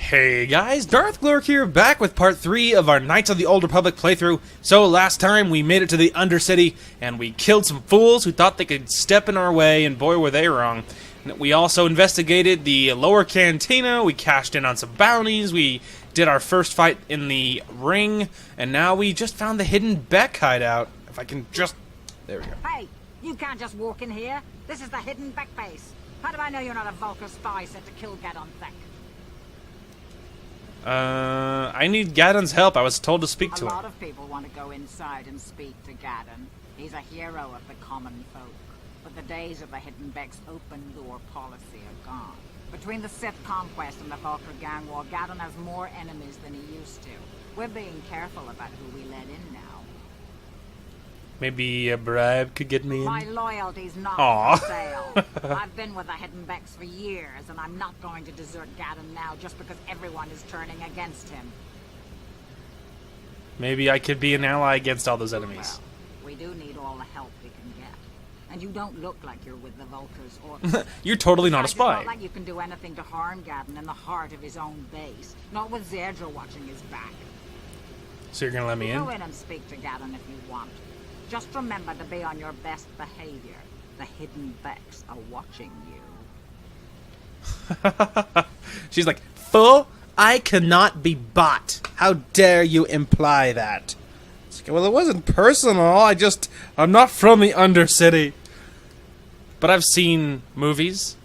Hey guys, Darth Glurk here, back with part 3 of our Knights of the Old Republic playthrough. So last time we made it to the Undercity, and we killed some fools who thought they could step in our way, and boy were they wrong. We also investigated the lower cantina, we cashed in on some bounties, we did our first fight in the ring, and now we just found the hidden Beck hideout. If I can just... there we go. Hey, you can't just walk in here. This is the hidden Beck base. How do I know you're not a Vulcan spy sent to kill Gadon Beck? I need Gadon's help. I was told to speak to him. A lot of people want to go inside and speak to Gadon. He's a hero of the common folk. But the days of the Hidden Beck's open-door policy are gone. Between the Sith conquest and the Vulcan gang war, Gadon has more enemies than he used to. We're being careful about who we let in now. Maybe a bribe could get me in? My loyalty's not for sale. I've been with the Hidden Becks for years, and I'm not going to desert Gadon now just because everyone is turning against him. Maybe I could be an ally against all those enemies. Well, we do need all the help we can get. And you don't look like you're with the Vulcans or... You're totally not a spy. It's not like you can do anything to harm Gadon in the heart of his own base. Not with Zerdra watching his back. So you're gonna let me in? Go in and speak to Gadon if you want. Just remember to be on your best behavior. The Hidden Becks are watching you. She's like, fool, I cannot be bought. How dare you imply that? It's like, well, it wasn't personal. I'm not from the Undercity. But I've seen movies.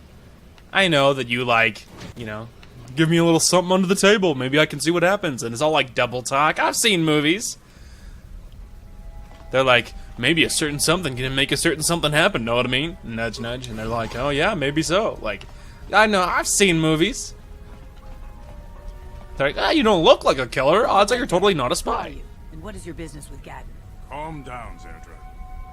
I know that you like, you know, give me a little something under the table. Maybe I can see what happens. And it's all like double talk. I've seen movies. They're like, maybe a certain something can make a certain something happen, know what I mean? Nudge, nudge. And they're like, oh yeah, maybe so. Like, I know, I've seen movies. They're like, ah, you don't look like a killer. Odds are you're totally not a spy. And what is your business with Gadon? Calm down, Zerdra.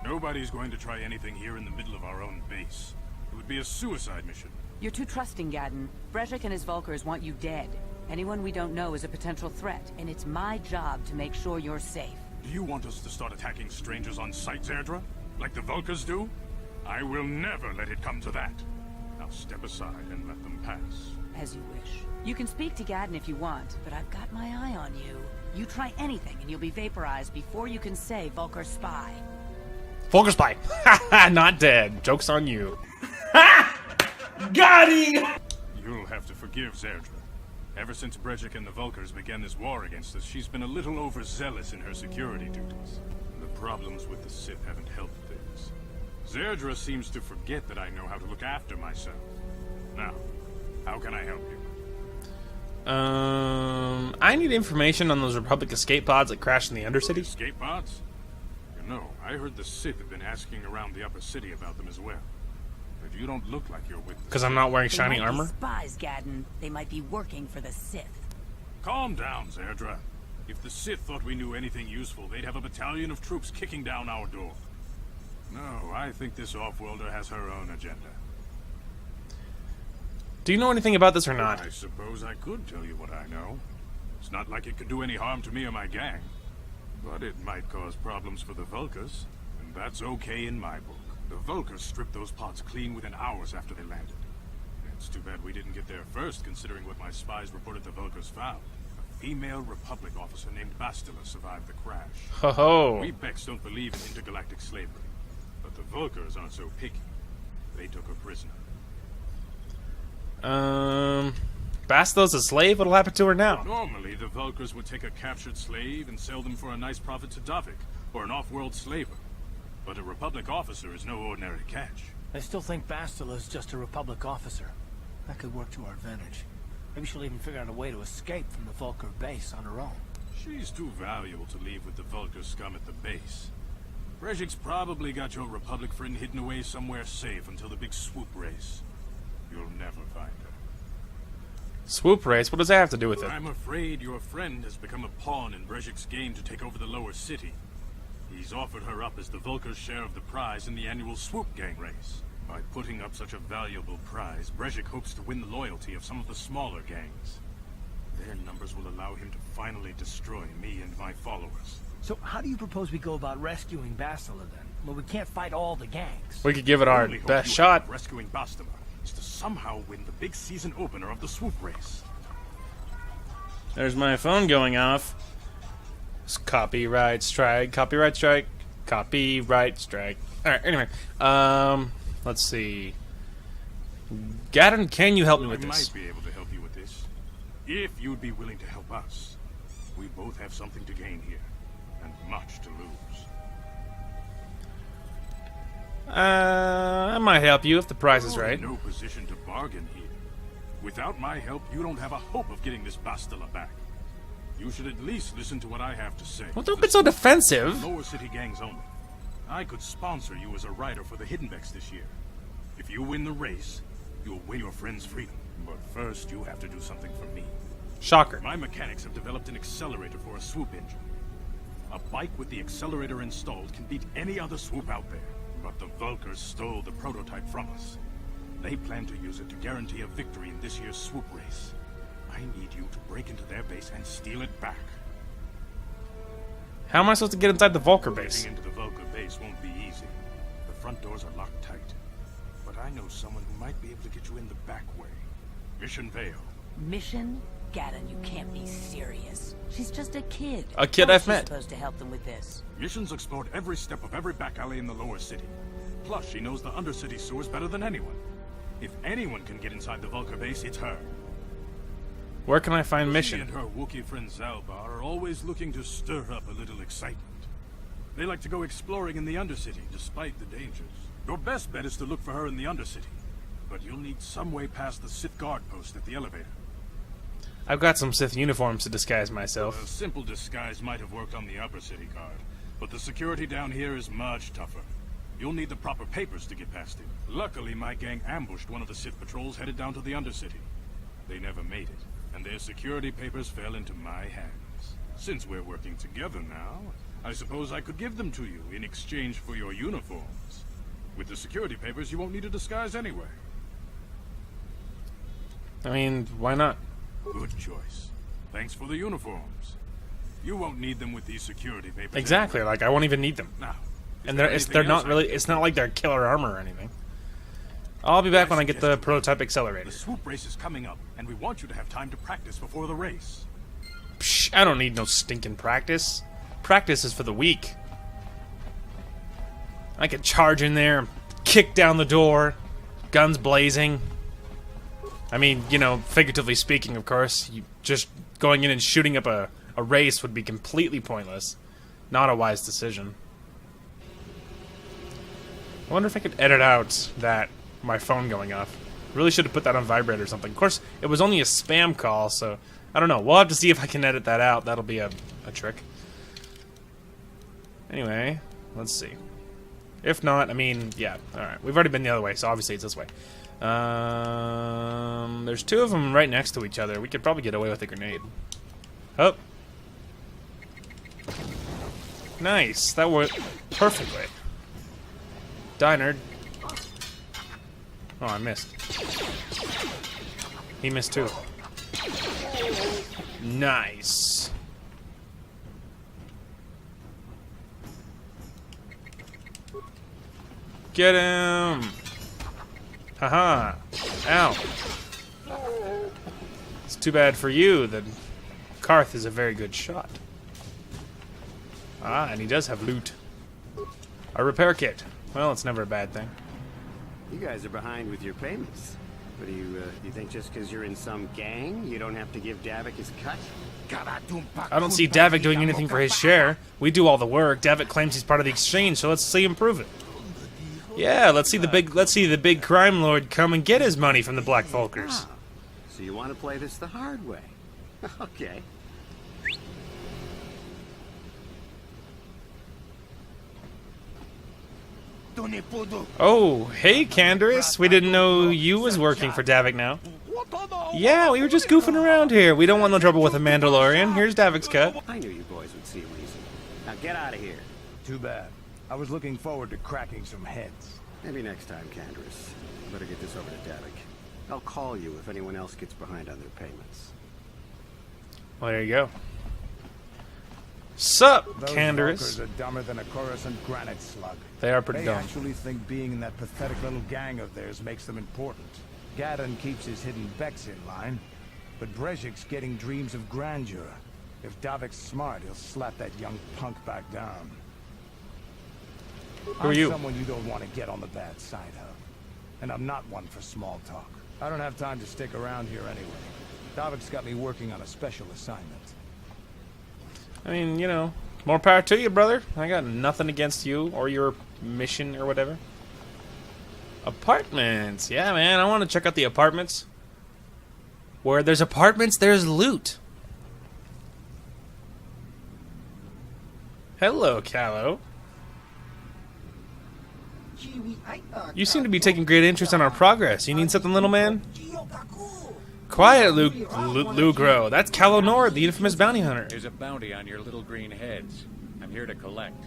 Nobody's going to try anything here in the middle of our own base. It would be a suicide mission. You're too trusting, Gadon. Brejik and his Vulkars want you dead. Anyone we don't know is a potential threat, and it's my job to make sure you're safe. Do you want us to start attacking strangers on sight, Zerdra? Like the Vulcans do? I will never let it come to that. Now step aside and let them pass. As you wish. You can speak to Gadon if you want, but I've got my eye on you. You try anything and you'll be vaporized before you can say Vulcar spy. Vulcar spy. Ha not dead. Joke's on you. Ha! Got him! You'll have to forgive Zerdra. Ever since Brejik and the Vulcars began this war against us, she's been a little overzealous in her security duties. The problems with the Sith haven't helped things. Zerdra seems to forget that I know how to look after myself. Now, how can I help you? I need information on those Republic escape pods that crashed in the Undercity. Escape pods? You know, I heard the Sith have been asking around the upper city about them as well. But you don't look like you're with them. Because I'm not wearing shiny They might armor? be spies, Gadon. They might be working for the Sith. Calm down, Zerdra. If the Sith thought we knew anything useful, they'd have a battalion of troops kicking down our door. No, I think this off-worlder has her own agenda. Do you know anything about this or not? I suppose I could tell you what I know. It's not like it could do any harm to me or my gang. But it might cause problems for the Vulcars, and that's okay in my book. The Vulcars stripped those pods clean within hours after they landed. It's too bad we didn't get there first, considering what my spies reported the Vulcars found. A female Republic officer named Bastila survived the crash. Ho ho. We Becks don't believe in intergalactic slavery, but the Vulcars aren't so picky. They took her prisoner. Bastila's a slave? What'll happen to her now? Normally, the Vulcars would take a captured slave and sell them for a nice profit to Davik, or an off-world slaver. But a Republic officer is no ordinary catch. I still think Bastila is just a Republic officer. That could work to our advantage. Maybe she'll even figure out a way to escape from the Vulcar base on her own. She's too valuable to leave with the Vulcar scum at the base. Brejik's probably got your Republic friend hidden away somewhere safe until the big swoop race. You'll never find her. Swoop race? What does that have to do with it? I'm afraid your friend has become a pawn in Brejik's game to take over the lower city. He's offered her up as the Vulcar's share of the prize in the annual swoop gang race. By putting up such a valuable prize, Brejik hopes to win the loyalty of some of the smaller gangs. Their numbers will allow him to finally destroy me and my followers. So how do you propose we go about rescuing Bastila then? Well, we can't fight all the gangs. We could give it our Only hope best you shot. Rescuing Bastila is to somehow win the big season opener of the swoop race. There's my phone going off. Copyright strike. Copyright strike. Copyright strike. Alright, anyway. Let's see. Gaddon, can you help me with I this? might be able to help you with this. If you'd be willing to help us. We both have something to gain here. And much to lose. I might help you if the price is You're right. in no position to bargain here. Without my help, you don't have a hope of getting this Bastila back. You should at least listen to what I have to say. Well, don't get so defensive. Lower city gangs only. I could sponsor you as a rider for the Hiddenbecks this year. If you win the race, you'll win your friend's freedom. But first, you have to do something for me. Shocker. My mechanics have developed an accelerator for a swoop engine. A bike with the accelerator installed can beat any other swoop out there. But the Vulkars stole the prototype from us. They plan to use it to guarantee a victory in this year's swoop race. I need you to break into their base and steal it back. How am I supposed to get inside the Vulkar base? Getting into the Vulkar base won't be easy. The front doors are locked tight. But I know someone who might be able to get you in the back way. Mission Vale. Mission? Gaddon, you can't be serious. She's just a kid. A kid How I've is she met. supposed to help them with this? Mission's explored every step of every back alley in the lower city. Plus, she knows the Undercity sewers better than anyone. If anyone can get inside the Vulkar base, it's her. Where can I find She mission? and her Wookiee friend Zalbar are always looking to stir up a little excitement. They like to go exploring in the Undercity, despite the dangers. Your best bet is to look for her in the Undercity. But you'll need some way past the Sith guard post at the elevator. I've got some Sith uniforms to disguise A myself. simple disguise might have worked on the Upper City guard, but the security down here is much tougher. You'll need the proper papers to get past it. Luckily, my gang ambushed one of the Sith patrols headed down to the Undercity. They never made it, and their security papers fell into my hands. Since we're working together now, I suppose I could give them to you in exchange for your uniforms. With the security papers, you won't need a disguise anyway. I mean, why not? Good choice. Thanks for the uniforms. You won't need them with these security papers. Exactly. anyway. Like I won't even need them. Now, And they're not really. It's not like they're killer armor or anything. I'll be back when I get the prototype accelerator. The swoop race is coming up, and we want you to have time to practice before the race. Psh, I don't need no stinking practice. Practice is for the weak. I could charge in there, kick down the door, guns blazing. I mean, you know, figuratively speaking, of course. You just going in and shooting up a race would be completely pointless. Not a wise decision. I wonder if I could edit out that my phone going off. Really should have put that on vibrate or something. Of course, it was only a spam call, so I don't know. We'll have to see if I can edit that out. That'll be a trick. Anyway, let's see. If not, I mean, yeah. Alright, we've already been the other way, so obviously it's this way. There's two of them right next to each other. We could probably get away with a grenade. Oh. Nice. That worked perfectly. Die, nerd. Oh, I missed. He missed too. Nice. Get him! Haha. Ow. It's too bad for you that Karth is a very good shot. Ah, and he does have loot. A repair kit. Well, it's never a bad thing. You guys are behind with your payments. But do you think just because you're in some gang, you don't have to give Davik his cut? I don't see Davik doing anything for his share. We do all the work. Davik claims he's part of the exchange, so let's see him prove it. Yeah, let's see the big crime lord come and get his money from the Black Vulkars. Ah, so you want to play this the hard way? Okay. Oh, hey, Canderous. We didn't know you was working for Davik now. Yeah, we were just goofing around here. We don't want no trouble with a Mandalorian. Here's Davik's cut. I knew you boys would see reason. Now get out of here. Too bad. I was looking forward to cracking some heads. Maybe next time, Canderous. I better get this over to Davik. I'll call you if anyone else gets behind on their payments. Well, there you go. Sup, Those Canderous. Vulkars are dumber than a Coruscant granite slug. They are pretty They dumb. actually think being in that pathetic little gang of theirs makes them important. Gaddon keeps his hidden Becks in line. but Brezhik's getting dreams of grandeur. If Davik's smart, he'll slap that young punk back down. Who are you? I'm someone you don't want to get on the bad side of. And I'm not one for small talk. I don't have time to stick around here anyway. Davik's got me working on a special assignment. I mean, you know, more power to you, brother. I got nothing against you or your mission or whatever. Apartments. Yeah, man, I want to check out the apartments. Where there's apartments, there's loot. Hello, Callow. You seem to be taking great interest in our progress. You need something, little man? Quiet, Lugro. That's Callow Nord, the infamous bounty hunter. There's a bounty on your little green heads. I'm here to collect.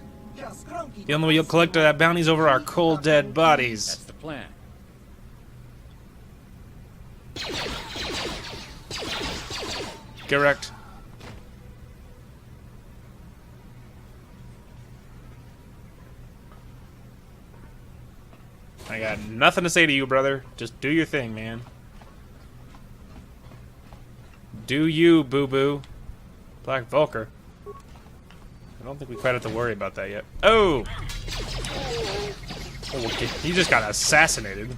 The only way you'll collect that bounty's over our cold, dead bodies. That's the plan. Correct. I got nothing to say to you, brother. Just do your thing, man. Do you, boo-boo. Black Vulcar. I don't think we quite have to worry about that yet. Oh! Oh, okay. He just got assassinated.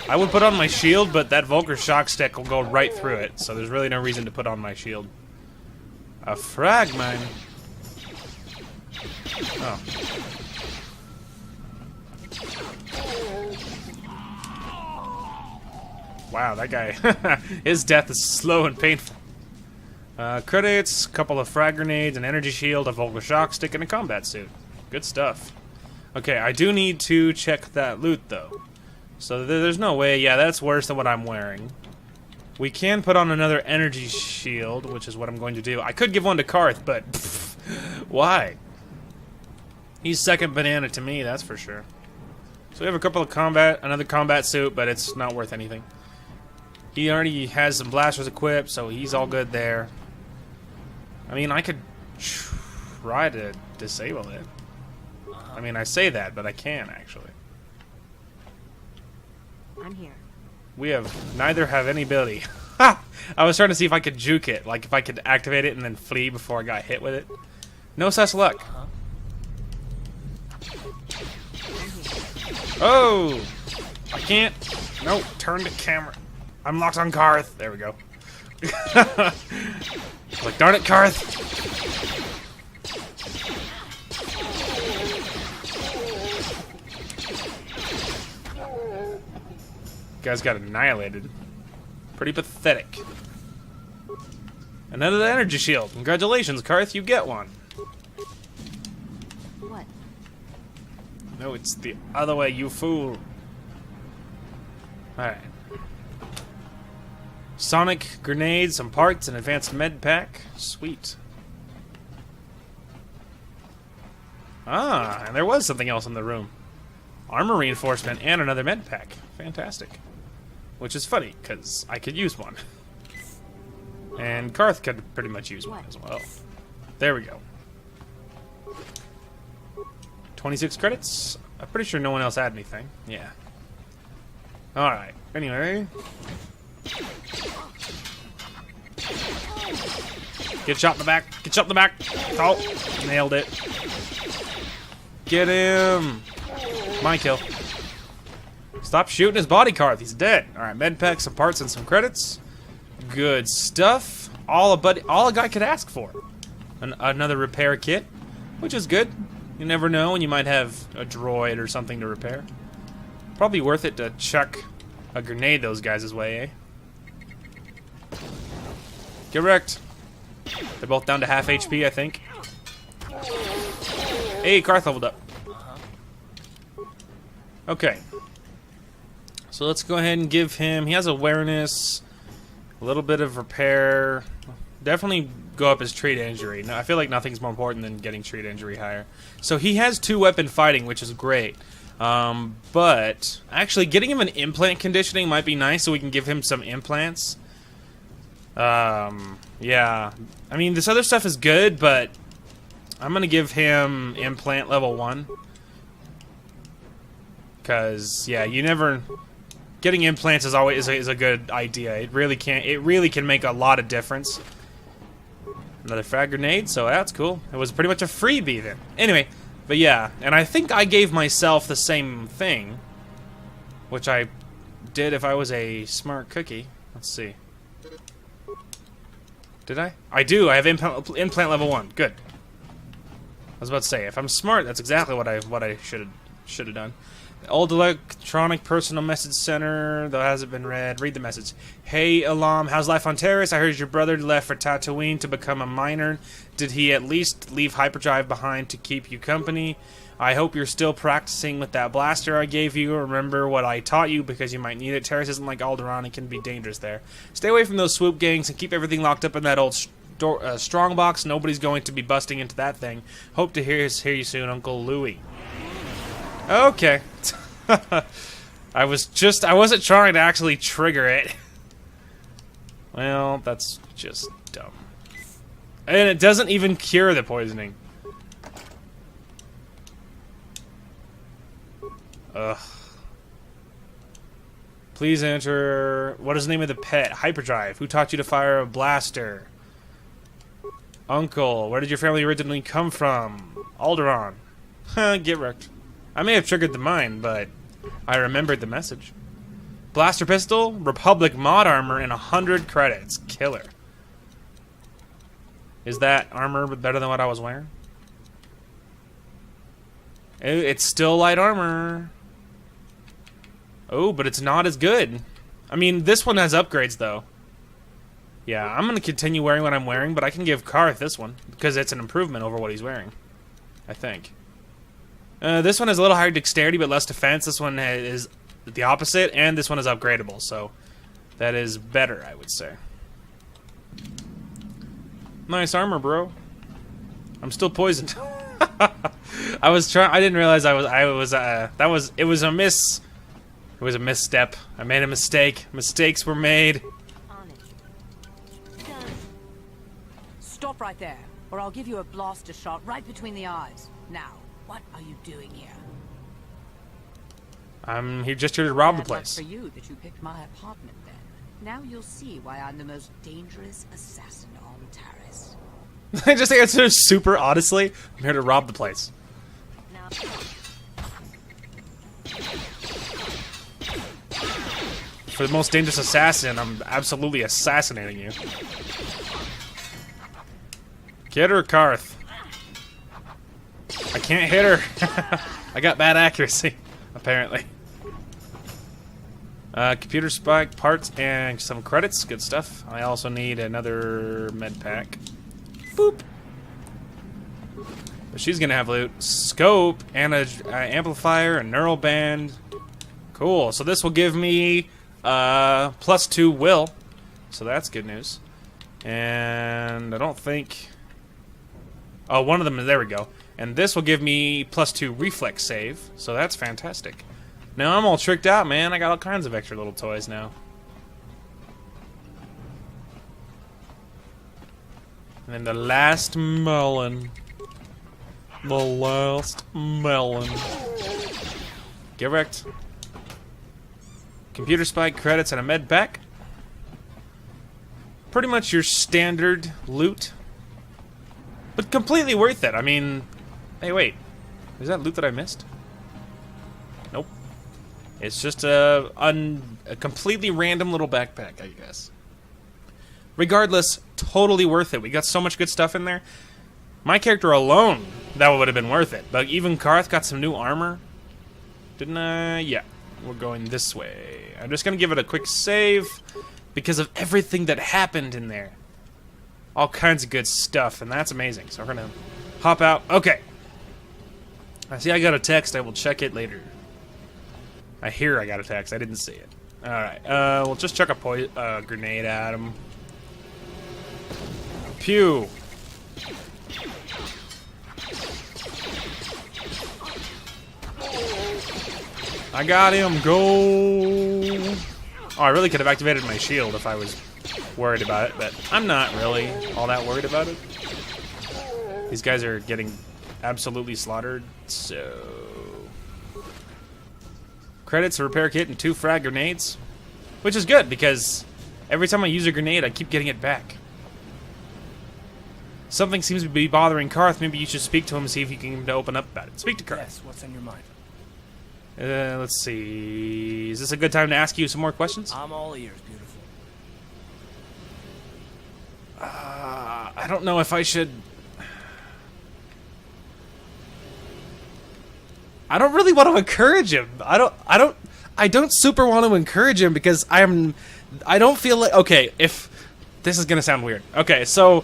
I would put on my shield, but that Vulcar shock stick will go right through it, so there's really no reason to put on my shield. A frag mine. Oh. Wow, that guy. His death is slow and painful. Credits, couple of frag grenades, an energy shield, a Vulgar shock stick, and a combat suit. Good stuff. Okay, I do need to check that loot, though. So there's no way. Yeah, that's worse than what I'm wearing. We can put on another energy shield, which is what I'm going to do. I could give one to Karth, but pff, why? He's second banana to me, that's for sure. So we have a couple of another combat suit, but it's not worth anything. He already has some blasters equipped, so he's all good there. I mean, I could try to disable it. I mean, I say that, but I can actually. I'm here. We neither have any ability. Ha! I was trying to see if I could juke it, like if I could activate it and then flee before I got hit with it. No such luck. Oh! I can't. No, turn the camera. I'm locked on Karth. There we go. Like, darn it, Karth. Guys got annihilated. Pretty pathetic. Another energy shield. Congratulations, Karth, you get one. What? No, it's the other way, you fool. Alright. Sonic grenades, some parts, an advanced med pack. Sweet. Ah, and there was something else in the room. Armor reinforcement and another med pack. Fantastic. Which is funny, because I could use one. And Karth could pretty much use one as well. There we go. 26 credits. I'm pretty sure no one else had anything. Yeah. Alright. Anyway. Get shot in the back. Get shot in the back. Oh. Nailed it. Get him. My kill. Stop shooting his body, Karth. He's dead. Alright, med pack, some parts, and some credits. Good stuff. All a guy could ask for. Another repair kit, which is good. You never know when you might have a droid or something to repair. Probably worth it to chuck a grenade those guys' way, eh? Get wrecked. They're both down to half HP, I think. Hey, Karth leveled up. Okay. So let's go ahead and give him... He has awareness, a little bit of repair. Definitely go up his treat injury. Now, I feel like nothing's more important than getting treat injury higher. So he has 2-weapon fighting, which is great. But actually getting him an implant conditioning might be nice so we can give him some implants. Yeah. I mean, this other stuff is good, but I'm going to give him implant level 1. Because, yeah, you never... Getting implants is always is a good idea. It really can make a lot of difference. Another frag grenade, so that's cool. It was pretty much a freebie then. Anyway, but yeah, and I think I gave myself the same thing, which I did if I was a smart cookie. Let's see. Did I? I do. I have implant level 1. Good. I was about to say, if I'm smart, that's exactly what I should have done. Old electronic personal message center, though hasn't been read. Read the message. Hey, Alam, how's life on Terrace? I heard your brother left for Tatooine to become a miner. Did he at least leave hyperdrive behind to keep you company? I hope you're still practicing with that blaster I gave you. Remember what I taught you, because you might need it. Terrace isn't like Alderaan. It can be dangerous there. Stay away from those swoop gangs and keep everything locked up in that old strong box. Nobody's going to be busting into that thing. Hope to hear you soon, Uncle Louie. Okay. I wasn't trying to actually trigger it. Well, that's just dumb. And it doesn't even cure the poisoning. Ugh. Please enter... What is the name of the pet? Hyperdrive. Who taught you to fire a blaster? Uncle. Where did your family originally come from? Alderaan. Get wrecked. I may have triggered the mine, but I remembered the message. Blaster pistol, Republic mod armor, and 100 credits. Killer. Is that armor better than what I was wearing? It's still light armor. Oh, but it's not as good. I mean, this one has upgrades, though. Yeah, I'm going to continue wearing what I'm wearing, but I can give Karth this one, because it's an improvement over what he's wearing. I think. This one has a little higher dexterity, but less defense. This one is the opposite, and this one is upgradable, so that is better, I would say. Nice armor, bro. I'm still poisoned. I didn't realize it was a misstep. I made a mistake. Mistakes were made. Stop right there, or I'll give you a blaster shot right between the eyes. Now, what are you doing here? I'm here just here to rob the place. For you that you picked my apartment then. Now you'll see why I'm the most dangerous assassin on Terrace. I just answered super honestly. I'm here to rob the place. Now For the most dangerous assassin, I'm absolutely assassinating you. Get her, Karth. I can't hit her. I got bad accuracy, apparently. Computer spike, parts, and some credits. Good stuff. I also need another med pack. Boop. But she's gonna have loot. Scope, and an amplifier, a neural band. Cool. So this will give me +2 will. So that's good news. And I don't think... Oh, one of them, there we go. And this will give me +2 reflex save, so that's fantastic. Now I'm all tricked out, man. I got all kinds of extra little toys now. And then the last melon. The last melon. Get wrecked. Computer spike, credits, and a med pack. Pretty much your standard loot. But completely worth it. I mean... Hey, wait. Is that loot that I missed? Nope. It's just a completely random little backpack, I guess. Regardless, totally worth it. We got so much good stuff in there. My character alone, that would have been worth it. But even Karth got some new armor. Didn't I? Yeah. We're going this way. I'm just going to give it a quick save because of everything that happened in there. All kinds of good stuff, and that's amazing. So we're going to hop out. Okay. I see I got a text. I will check it later. I hear I got a text. I didn't see it. Alright. We'll just chuck a grenade at him. Pew. I got him. Go. Oh, I really could have activated my shield if I was worried about it, but I'm not really all that worried about it. These guys are getting absolutely slaughtered, so... credits, a repair kit, and 2 frag grenades. Which is good, because every time I use a grenade, I keep getting it back. Something seems to be bothering Karth. Maybe you should speak to him and see if you can get him to open up about it. Speak to Karth. Yes, what's on your mind? Let's see. Is this a good time to ask you some more questions? I'm all ears, beautiful. I don't know if I should... I don't really want to encourage him. I don't super want to encourage him because I don't feel like... Okay, if... This is going to sound weird. Okay, so...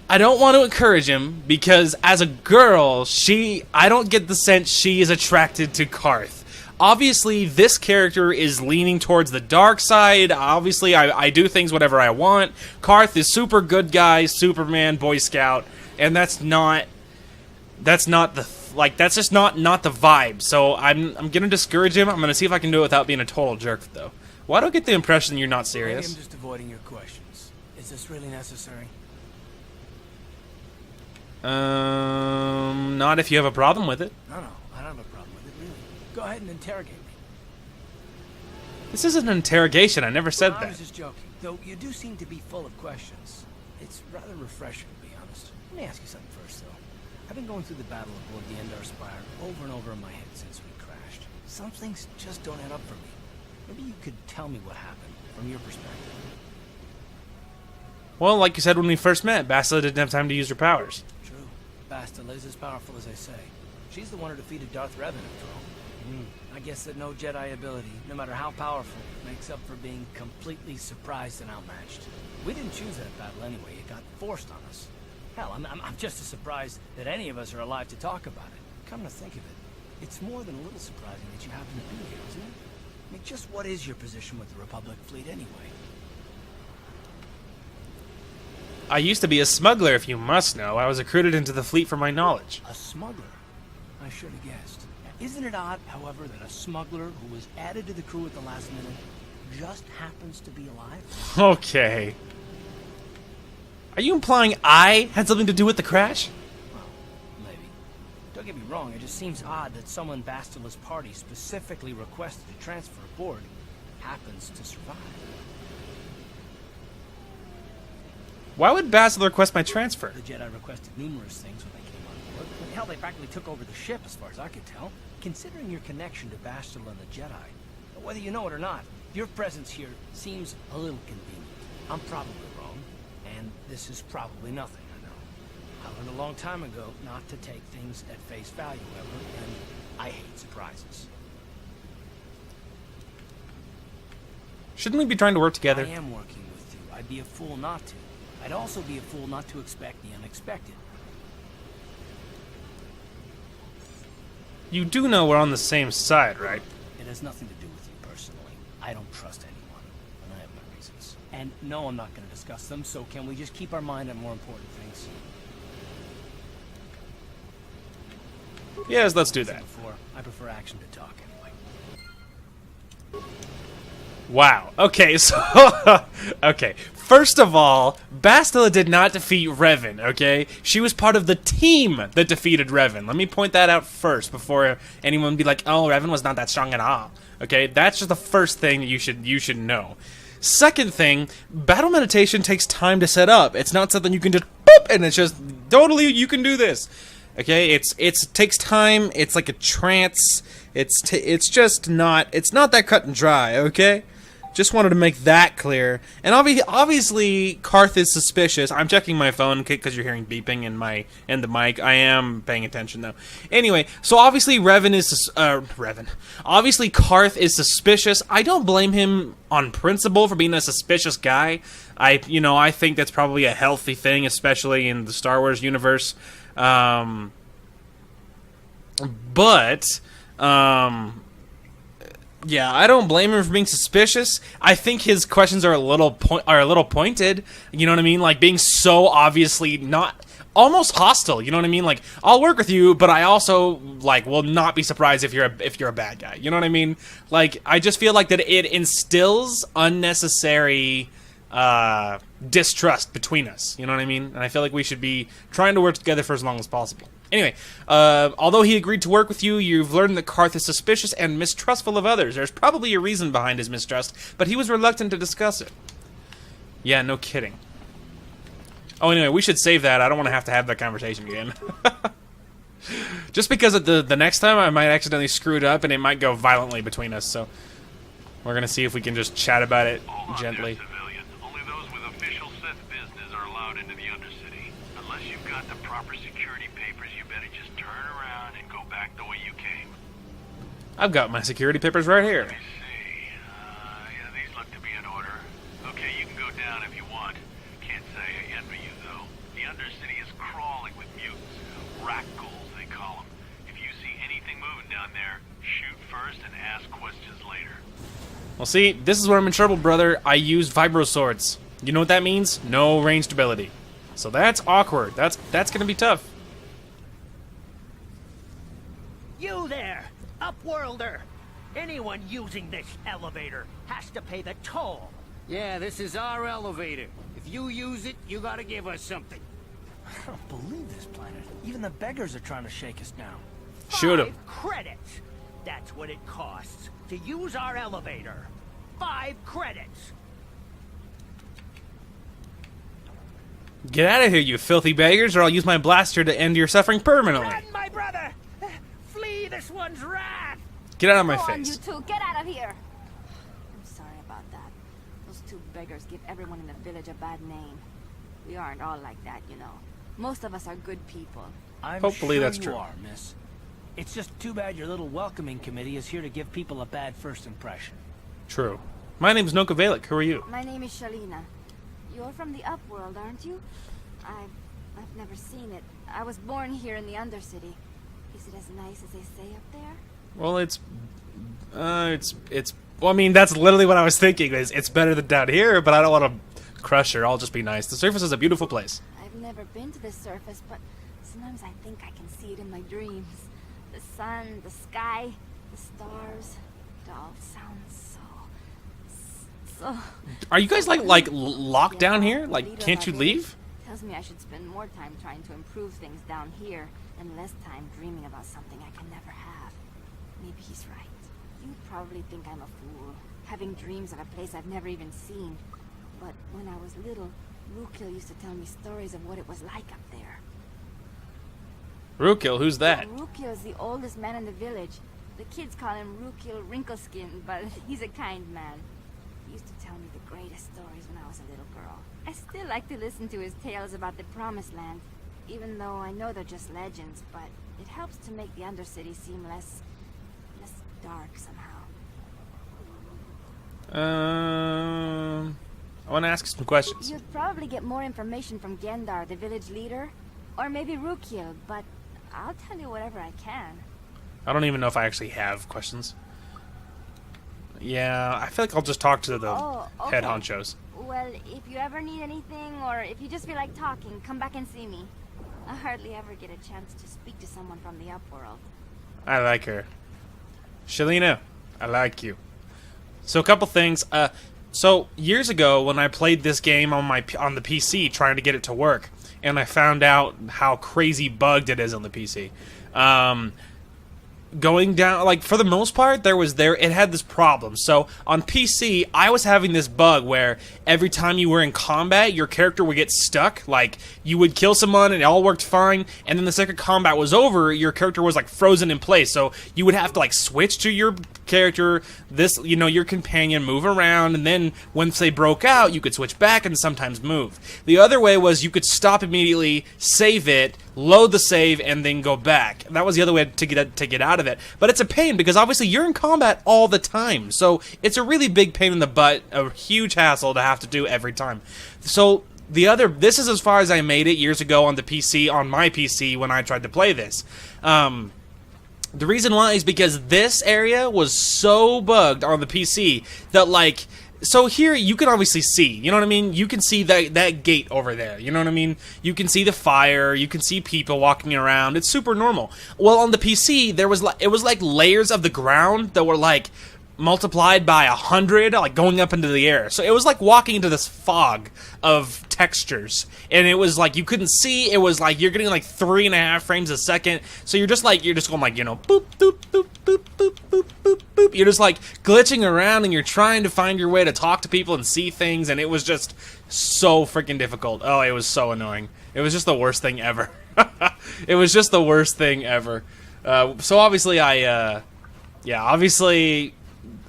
I don't want to encourage him because as a girl, I don't get the sense she is attracted to Karth. Obviously, this character is leaning towards the dark side. Obviously, I do things whatever I want. Karth is super good guy, Superman, Boy Scout, and that's just not the vibe. So I'm gonna discourage him. I'm gonna see if I can do it without being a total jerk, though. Why do I get the impression you're not serious? Maybe I'm just avoiding your questions. Is this really necessary? Not if you have a problem with it. No, I don't have a problem with it, really. Go ahead and interrogate me. This isn't an interrogation. I never said I that. was just joking. Though you do seem to be full of questions. It's rather refreshing, to be honest. Let me ask you something first, though. I've been going through the battle aboard the Endar Spire over and over in my head since we crashed. Some things just don't add up for me. Maybe you could tell me what happened from your perspective. Well, like you said when we first met, Bastila didn't have time to use her powers. True. Bastila is as powerful as they say. She's the one who defeated Darth Revan, after all. I guess that no Jedi ability, no matter how powerful, makes up for being completely surprised and outmatched. We didn't choose that battle anyway. It got forced on us. Hell, I'm just as surprised that any of us are alive to talk about it. Come to think of it, it's more than a little surprising that you happen to be here, isn't it? I mean, just what is your position with the Republic fleet anyway? I used to be a smuggler, if you must know. I was recruited into the fleet for my knowledge. A smuggler? I should have guessed. Isn't it odd, however, that a smuggler who was added to the crew at the last minute just happens to be alive? Okay. Are you implying I had something to do with the crash? Well, maybe. Don't get me wrong, it just seems odd that someone Bastila's party specifically requested to transfer aboard happens to survive. Why would Bastila request my transfer? The Jedi requested numerous things when they came on board. But hell, they practically took over the ship, as far as I could tell. Considering your connection to Bastila and the Jedi, whether you know it or not, your presence here seems a little convenient. I'm probably wrong, and this is probably nothing, I know. I learned a long time ago not to take things at face value, ever, and I hate surprises. Shouldn't we be trying to work together? I am working with you. I'd be a fool not to. I'd also be a fool not to expect the unexpected. You do know we're on the same side, right? It has nothing to do with you personally. I don't trust anyone, and I have my reasons. And no, I'm not going to discuss them, so can we just keep our mind on more important things? Yes, let's do that. Before, I prefer action to talk anyway. Wow. Okay, so... okay. First of all, Bastila did not defeat Revan, okay? She was part of the team that defeated Revan. Let me point that out first before anyone be like, oh, Revan was not that strong at all. Okay? That's just the first thing that you should know. Second thing, battle meditation takes time to set up. It's not something you can just boop and it's just totally you can do this. Okay? It takes time. It's like a trance. It's just not that cut and dry, okay? Just wanted to make that clear. And obviously, Karth is suspicious. I'm checking my phone because you're hearing beeping in the mic. I am paying attention though. Anyway, so obviously Obviously, Karth is suspicious. I don't blame him on principle for being a suspicious guy. I think that's probably a healthy thing, especially in the Star Wars universe. Yeah, I don't blame him for being suspicious. I think his questions are a little pointed. You know what I mean? Like being so obviously not almost hostile. You know what I mean? Like I'll work with you, but I also will not be surprised if you're a bad guy. You know what I mean? Like I just feel like that it instills unnecessary distrust between us. You know what I mean? And I feel like we should be trying to work together for as long as possible. Anyway, although he agreed to work with you, you've learned that Karth is suspicious and mistrustful of others. There's probably a reason behind his mistrust, but he was reluctant to discuss it. Yeah, no kidding. Oh, anyway, we should save that. I don't want to have that conversation again. Just because of the next time I might accidentally screw it up and it might go violently between us, so we're going to see if we can just chat about it gently. Civilians. Only those with official Sith business are allowed into the Undercity. Unless you've got the proper security papers, you better just turn around and go back the way you came. I've got my security papers right here. Let me see. Yeah, these look to be in order. Okay, you can go down if you want. Can't say I envy you, though. The Undercity is crawling with mutants. Rat ghouls, they call them. If you see anything moving down there, shoot first and ask questions later. Well, see, this is where I'm in trouble, brother. I use vibro swords. You know what that means? No ranged ability. So that's awkward. That's gonna be tough. You there, Upworlder! Anyone using this elevator has to pay the toll. Yeah, this is our elevator. If you use it, you gotta give us something. I don't believe this planet. Even the beggars are trying to shake us down. Shoot 'em. 5 credits. That's what it costs to use our elevator. 5 credits. Get out of here, you filthy beggars, or I'll use my blaster to end your suffering permanently. Run, my brother! Flee this one's wrath! Get out of my Go on, you face. two, get out of here! I'm sorry about that. Those 2 beggars give everyone in the village a bad name. We aren't all like that, you know. Most of us are good people. I'm Hopefully sure that's you true. are, miss. It's just too bad your little welcoming committee is here to give people a bad first impression. True. My name's Noka Valek. Who are you? My name is Shalina. You're from the Upworld, aren't you? I've never seen it. I was born here in the Undercity. Is it as nice as they say up there? Well, it's well, I mean, that's literally what I was thinking. It's better than down here, but I don't want to crush her. I'll just be nice. The surface is a beautiful place. I've never been to the surface, but sometimes I think I can see it in my dreams. The sun, the sky, the stars. It all sounds so... Are you guys like locked down here? The Like, leader can't of you our leave? village tells me I should spend more time trying to improve things down here and less time dreaming about something I can never have. Maybe he's right. You probably think I'm a fool, having dreams of a place I've never even seen. But when I was little, Rukil used to tell me stories of what it was like up there. Rukil, who's that? Rukil is the oldest man in the village. The kids call him Rukil Wrinkleskin, but he's a kind man. He used to tell me the greatest stories when I was a little girl. I still like to listen to his tales about the Promised Land, even though I know they're just legends, but it helps to make the Undercity seem less dark somehow. I want to ask you some questions. You'd probably get more information from Gendar, the village leader, or maybe Rukil, but I'll tell you whatever I can. I don't even know if I actually have questions. Yeah, I feel like I'll just talk to the head okay. honchos. Well, if you ever need anything, or if you just feel like talking, come back and see me. I hardly ever get a chance to speak to someone from the Upworld. I like her. Shalina, I like you. So a couple things. So years ago, when I played this game on the PC, trying to get it to work, and I found out how crazy bugged it is on the PC. Going down, like, for the most part, it had this problem. So on PC, I was having this bug where every time you were in combat, your character would get stuck. Like, you would kill someone and it all worked fine, and then the second combat was over, your character was like frozen in place. So you would have to like switch to your character, your companion, move around, and then once they broke out, you could switch back and sometimes move. The other way was you could stop immediately, save it, load the save, and then go back. That was the other way to get out of it. But it's a pain because obviously you're in combat all the time. So it's a really big pain in the butt, a huge hassle to have to do every time. So this is as far as I made it years ago on my PC when I tried to play this. The reason why is because this area was so bugged on the PC that, like, so here you can obviously see, you know what I mean? You can see that gate over there, you know what I mean? You can see the fire, you can see people walking around. It's super normal. Well, on the PC, it was like layers of the ground that were like multiplied by 100, like going up into the air. So it was like walking into this fog of textures, and it was like you couldn't see. It was like you're getting like 3.5 frames a second. So you're just going like, you know, boop boop boop boop boop boop boop boop. You're just like glitching around, and you're trying to find your way to talk to people and see things, and it was just so freaking difficult. Oh, it was so annoying. It was just the worst thing ever. It was just the worst thing ever. So obviously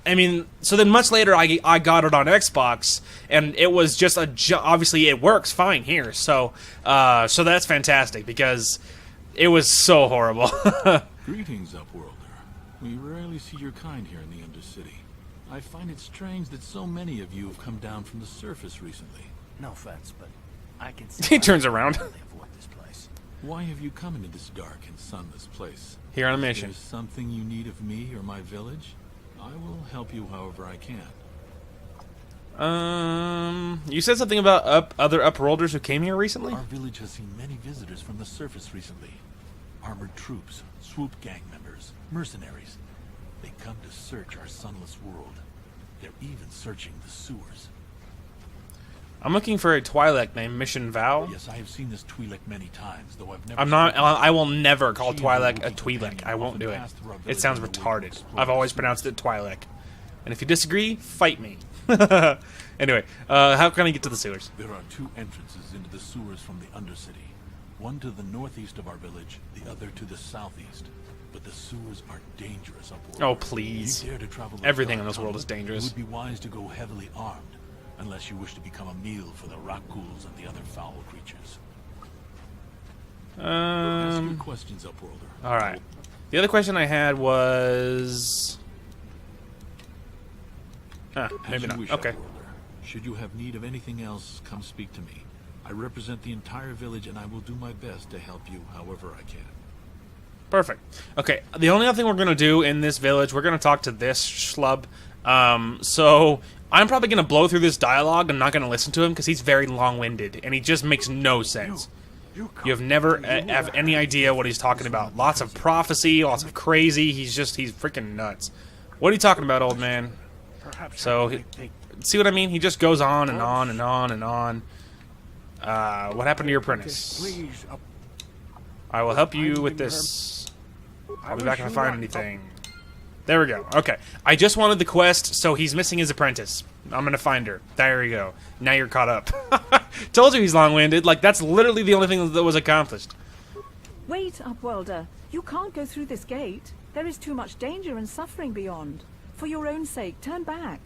I mean, so then much later I got it on Xbox, and it was just obviously it works fine here, so that's fantastic, because it was so horrible. Greetings, Upworlder. We rarely see your kind here in the Undercity. I find it strange that so many of you have come down from the surface recently. No offense, but I can see He turns around. this place. Why have you come into this dark and sunless place? Here on a mission. Is there something you need of me or my village? I will help you however I can. You said something about other Upworlders who came here recently? Our village has seen many visitors from the surface recently. Armored troops, swoop gang members, mercenaries. They come to search our sunless world. They're even searching the sewers. I'm looking for a Twi'lek named Mission Vow. Yes, I have seen this Twi'lek many times, though I've never... I will never call Twi'lek a Twi'lek. I won't do it. It sounds retarded. I've always pronounced it Twi'lek. And if you disagree, fight me. Anyway, how can I get to the sewers? There are 2 entrances into the sewers from the Undercity. One to the northeast of our village, the other to the southeast. But the sewers are dangerous upward. Oh, please. If you dare to travel Everything in this world is dangerous. It would be wise to go heavily armed. Unless you wish to become a meal for the rock ghouls and the other foul creatures. Ask your questions, Upworlder. Alright. The other question I had was... maybe not. Wish, Okay. Upworlder. Should you have need of anything else, come speak to me. I represent the entire village, and I will do my best to help you however I can. Perfect. Okay, the only other thing we're going to do in this village, we're going to talk to this schlub. So I'm probably going to blow through this dialogue. I'm not going to listen to him because he's very long-winded, and he just makes no sense. You have never have any idea what he's talking about. Lots of prophecy, lots of crazy. He's freaking nuts. What are you talking about, old man? So, see what I mean? He just goes on and on and on and on. What happened to your apprentice? I will help you with this. I'll be back if I find anything. There we go. Okay. I just wanted the quest, so he's missing his apprentice. I'm gonna find her. There you go. Now you're caught up. Told you he's long-winded. Like, that's literally the only thing that was accomplished. Wait, Upworlder. You can't go through this gate. There is too much danger and suffering beyond. For your own sake, turn back.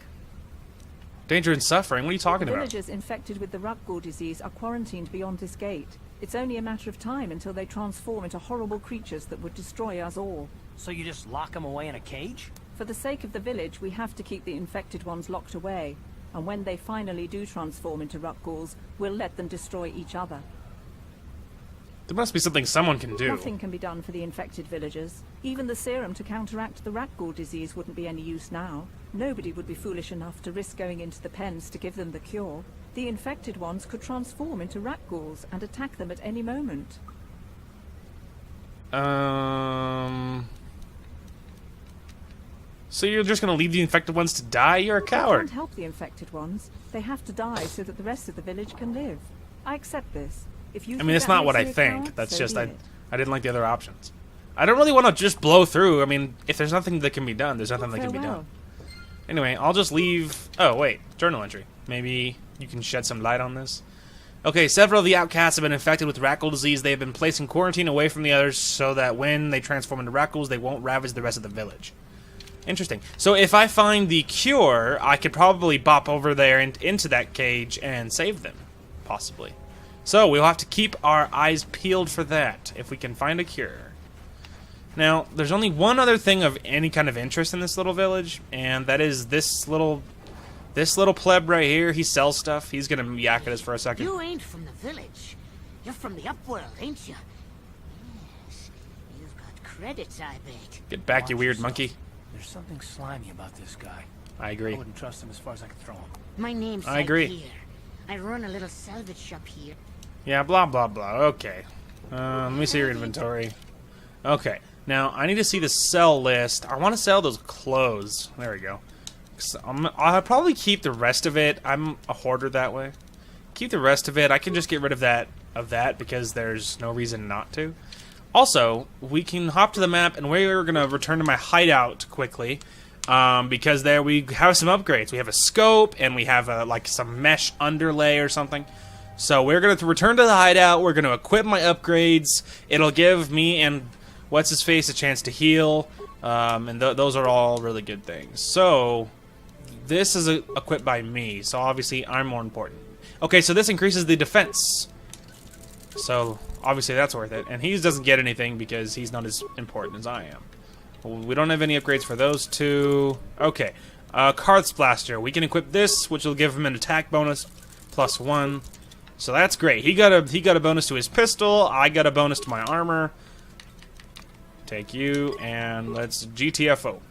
Danger and suffering? What are you talking about? Villagers infected with the Rukgul disease are quarantined beyond this gate. It's only a matter of time until they transform into horrible creatures that would destroy us all. So you just lock them away in a cage? For the sake of the village, we have to keep the infected ones locked away. And when they finally do transform into Rukguls, we'll let them destroy each other. There must be something someone can do. Nothing can be done for the infected villagers. Even the serum to counteract the Rukgul disease wouldn't be any use now. Nobody would be foolish enough to risk going into the pens to give them the cure. The infected ones could transform into Rukguls and attack them at any moment. So you're just gonna leave the infected ones to die? You're a We coward. can't help the infected ones. They have to die so that the rest of the village can live. I accept this. If you I mean, it's not what I think. Coward, That's so just be I it. didn't like the other options. I don't really want to just blow through. I mean, if there's nothing that can be done, there's nothing that can be done. Anyway, I'll just leave... Oh, wait. Journal entry. Maybe you can shed some light on this? Okay, several of the outcasts have been infected with Rukgul disease. They have been placed in quarantine away from the others so that when they transform into Rukguls, they won't ravage the rest of the village. Interesting. So if I find the cure, I could probably bop over there and into that cage and save them. Possibly. So we'll have to keep our eyes peeled for that, if we can find a cure. Now, there's only one other thing of any kind of interest in this little village, and that is this little pleb right here. He sells stuff. He's gonna yak at us for a second. You ain't from the village. You're from the Upworld, ain't you? Yes. You've got credits, I bet. Get back, you weird monkey. There's something slimy about this guy. I agree. I wouldn't trust him as far as I could throw him. My name's I agree. Here. I run a little salvage shop here. Yeah, blah, blah, blah. Okay. Let me see your inventory. Okay. Now, I need to see the sell list. I want to sell those clothes. There we go. I'll probably keep the rest of it. I'm a hoarder that way. Keep the rest of it. I can just get rid of that because there's no reason not to. Also, we can hop to the map, and we're going to return to my hideout quickly. Because there we have some upgrades. We have a scope, and we have like some mesh underlay or something. So we're going to return to the hideout. We're going to equip my upgrades. It'll give me and what's-his-face a chance to heal. And those are all really good things. So this is equipped by me. So obviously I'm more important. Okay, so this increases the defense. So obviously that's worth it. And he doesn't get anything because he's not as important as I am. We don't have any upgrades for those two. Okay. Karth's Blaster. We can equip this, which will give him an attack bonus +1. So that's great. He got a bonus to his pistol. I got a bonus to my armor. Take you, and let's GTFO.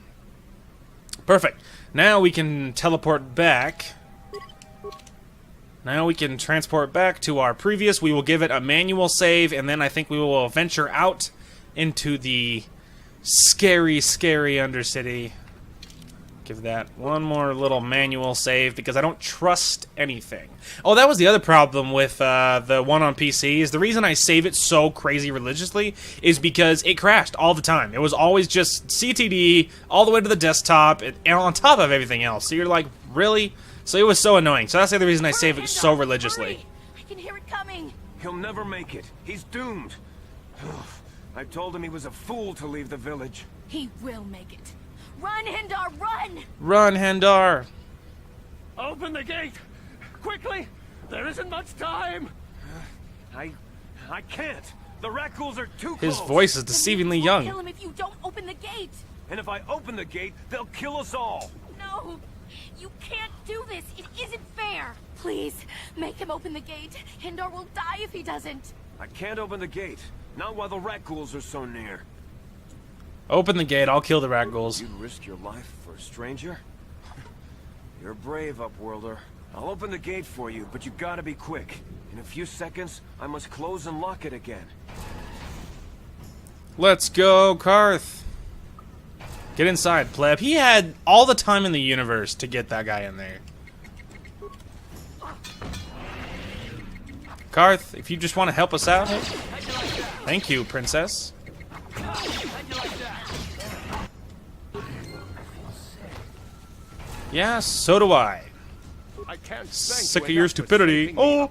Perfect. Now we can teleport back. Now we can transport back to our previous. We will give it a manual save, and then I think we will venture out into the scary, scary Undercity. Give that one more little manual save because I don't trust anything. Oh, that was the other problem with the one on PC. Is the reason I save it so crazy religiously is because it crashed all the time. It was always just CTD all the way to the desktop and on top of everything else. So you're like, really? So it was so annoying. So that's the other reason I save it so religiously. Hurry. I can hear it coming. He'll never make it. He's doomed. I told him he was a fool to leave the village. He will make it. Run, Hindar, run! Run, Hendar! Open the gate! Quickly! There isn't much time! I can't. The rat ghouls are too His close. voice is deceivingly We'll young. kill him if you don't open the gate! And if I open the gate, they'll kill us all. No! You can't do this! It isn't fair! Please, make him open the gate. Hindar will die if he doesn't. I can't open the gate. Not while the rat ghouls are so near. Open the gate, I'll kill the rat ghouls. You'd risk your life for a stranger? You're brave, Upworlder. I'll open the gate for you, but you gotta be quick. In a few seconds, I must close and lock it again. Let's go, Karth. Get inside, pleb. He had all the time in the universe to get that guy in there. Karth, if you just want to help us out. Thank you, princess. Yeah, so do I. I can't Sick of your stupidity. Oh,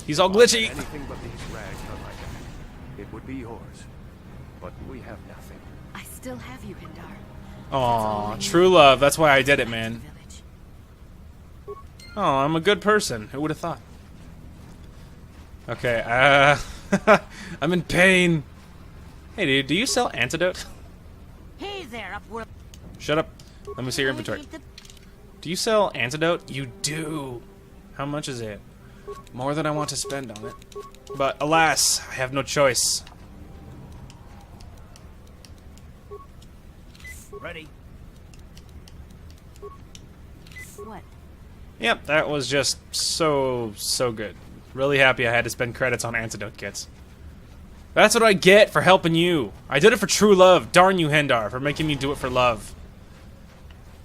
he's all glitchy. Anything but these rags are like that. It would be yours, but we have nothing. I still have you, Hindar. Aw, true love. That's why I did it, man. Oh, I'm a good person. Who would have thought? Okay, I'm in pain. Hey, dude, do you sell antidote? Hey there, Upworld. Shut up. Let me see your inventory. Do you sell antidote? You do. How much is it? More than I want to spend on it. But alas, I have no choice. Ready? What? Yep, that was just so good. Really happy I had to spend credits on antidote kits. That's what I get for helping you. I did it for true love. Darn you, Hendar, for making me do it for love.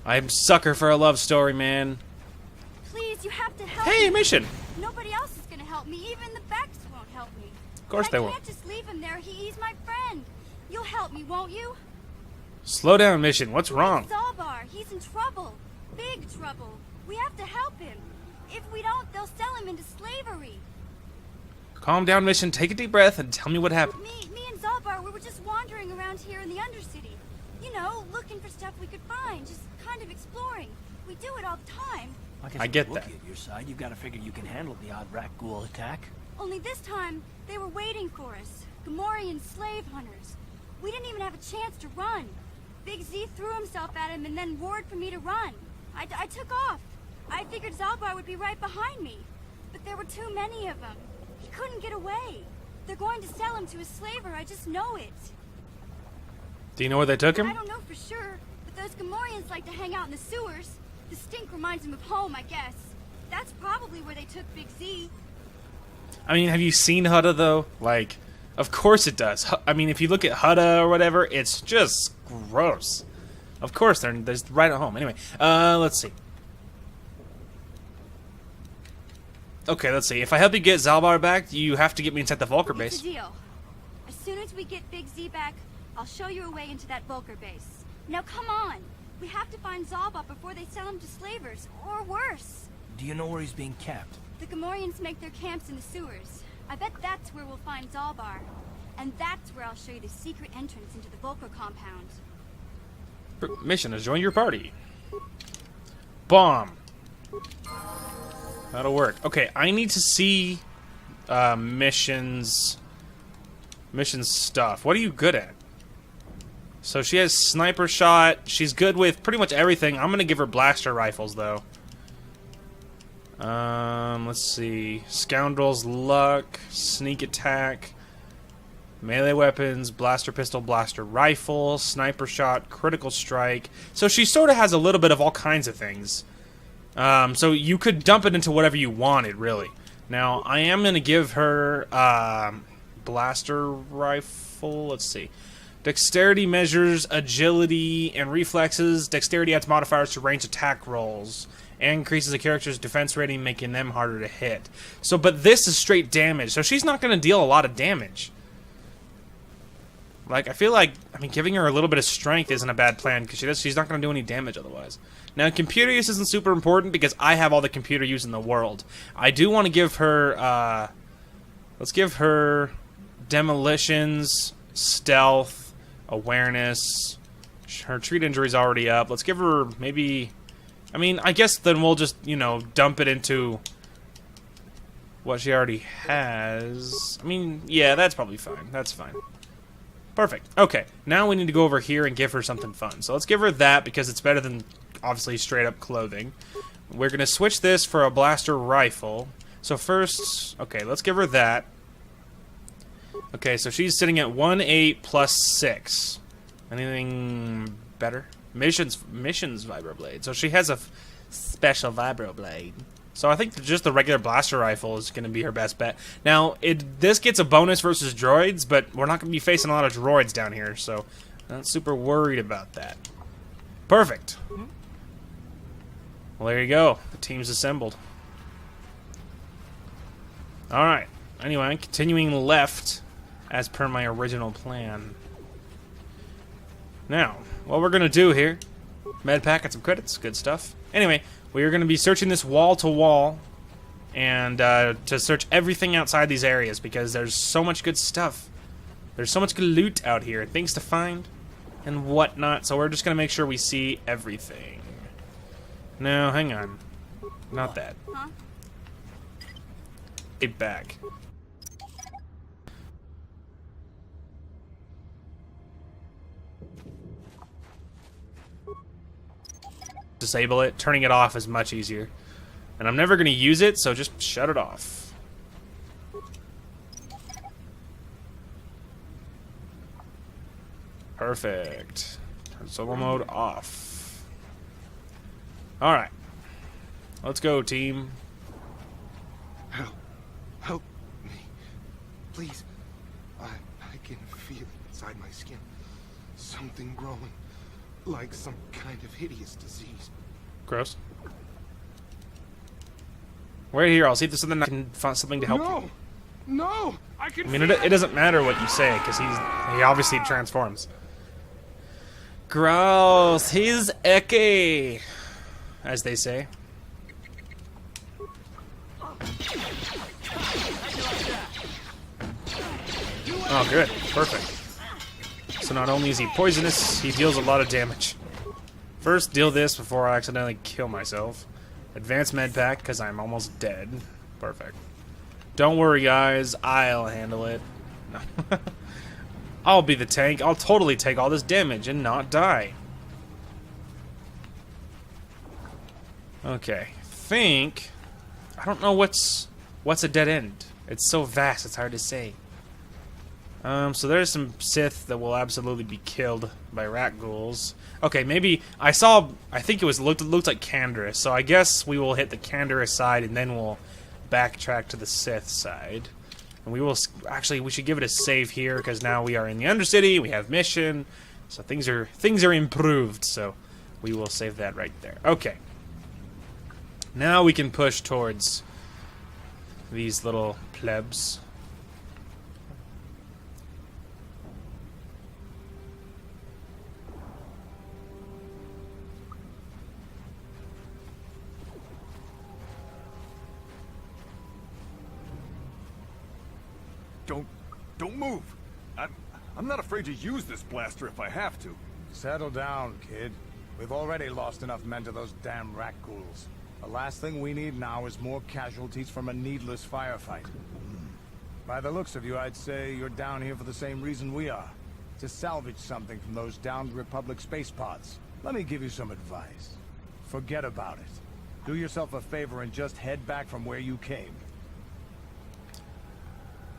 I'm a sucker for a love story, man. Please, you have to help Hey, me. mission. Nobody else is gonna help me. Even the Becks won't help me. Of course they I won't. can't just leave him there. He's my friend. You'll help me, won't you? Slow down, mission. What's wrong? Zalbar, he's in trouble. Big trouble. We have to help him. If we don't, they'll sell him into slavery. Calm down, mission. Take a deep breath and tell me what happened. Me and Zalbar, we were just wandering around here in the Undercity. You know, looking for stuff we could find, just kind of exploring. We do it all the time. I get that. At your side, you've got to figure you can handle the odd rat ghoul attack. Only this time, they were waiting for us. Gamorrean slave hunters. We didn't even have a chance to run. Big Z threw himself at him and then roared for me to run. I took off. I figured Zalbar would be right behind me. But there were too many of them. He couldn't get away. They're going to sell him to a slaver, I just know it. Do you know where they took him? I don't know for sure, but those Gamorreans like to hang out in the sewers. The stink reminds him of home, I guess. That's probably where they took Big Z. I mean, have you seen Hutta, though? Like, Of course it does. I mean, if you look at Hutta or whatever, it's just gross. Of course, there's right at home. Anyway, let's see. Okay, let's see. If I help you get Zalbar back, you have to get me inside the Vulker base. It's a deal. As soon as we get Big Z back, I'll show you a way into that Vulker base. Now come on. We have to find Zalbar before they sell him to slavers, or worse. Do you know where he's being kept? The Gamorreans make their camps in the sewers. I bet that's where we'll find Zalbar. And that's where I'll show you the secret entrance into the Vulker compound. Mission is join your party. Bomb. That'll work. Okay, I need to see missions stuff. What are you good at? So she has sniper shot. She's good with pretty much everything. I'm gonna give her blaster rifles though. Let's see. Scoundrel's luck, sneak attack, melee weapons, blaster pistol, blaster rifle, sniper shot, critical strike. So she sort of has a little bit of all kinds of things. So you could dump it into whatever you wanted, really. Now, I am going to give her blaster rifle. Let's see. Dexterity measures agility and reflexes. Dexterity adds modifiers to range attack rolls. And increases a character's defense rating, making them harder to hit. So, but this is straight damage. So she's not going to deal a lot of damage. Like, I feel like, I mean, giving her a little bit of strength isn't a bad plan, because she's not going to do any damage otherwise. Now, computer use isn't super important, because I have all the computer use in the world. I do want to give her, let's give her demolitions, stealth, awareness. Her treat injury's already up. Let's give her maybe, I mean, I guess then we'll just, you know, dump it into what she already has. I mean, yeah, that's probably fine. That's fine. Perfect. Okay, now we need to go over here and give her something fun. So let's give her that because it's better than, obviously, straight-up clothing. We're going to switch this for a blaster rifle. So first, okay, let's give her that. Okay, so she's sitting at 1-8 plus 6. Anything better? Missions vibroblade. So she has a special vibroblade. So I think just the regular blaster rifle is going to be her best bet. Now, this gets a bonus versus droids, but we're not going to be facing a lot of droids down here, so I'm not super worried about that. Perfect. Well, there you go. The team's assembled. Alright. Anyway, continuing left as per my original plan. Now, what we're going to do here, med pack and some credits, good stuff. Anyway, we are going to be searching this wall to wall and to search everything outside these areas because there's so much good stuff. There's so much good loot out here, things to find and whatnot, so we're just going to make sure we see everything. No, hang on. Not that. Huh? Get back. Disable it. Turning it off is much easier. And I'm never going to use it, so just shut it off. Perfect. Turn solo mode off. Alright. Let's go, team. Help me. Please. I can feel it inside my skin. Something growing. Like some kind of hideous disease. Gross. Wait here, I'll see if there's something I can find something to help you. No! I mean, it doesn't matter what you say, because he obviously transforms. Gross. He's icky, as they say. Oh, good. Perfect. So not only is he poisonous, he deals a lot of damage. First, deal this before I accidentally kill myself. Advanced med pack, because I'm almost dead. Perfect. Don't worry, guys. I'll handle it. No. I'll be the tank. I'll totally take all this damage and not die. Okay. I don't know what's a dead end. It's so vast, it's hard to say. So there's some Sith that will absolutely be killed by rat ghouls. Okay, maybe I think it looked like Canderous, so I guess we will hit the Canderous side and then we'll backtrack to the Sith side. And we will actually we should give it a save here because now we are in the Undercity. We have mission, so things are improved. So we will save that right there. Okay. Now we can push towards these little plebs. Don't move. I'm not afraid to use this blaster if I have to. Settle down, kid. We've already lost enough men to those damn rat ghouls. The last thing we need now is more casualties from a needless firefight. By the looks of you, I'd say you're down here for the same reason we are. To salvage something from those downed Republic space pods. Let me give you some advice. Forget about it. Do yourself a favor and just head back from where you came.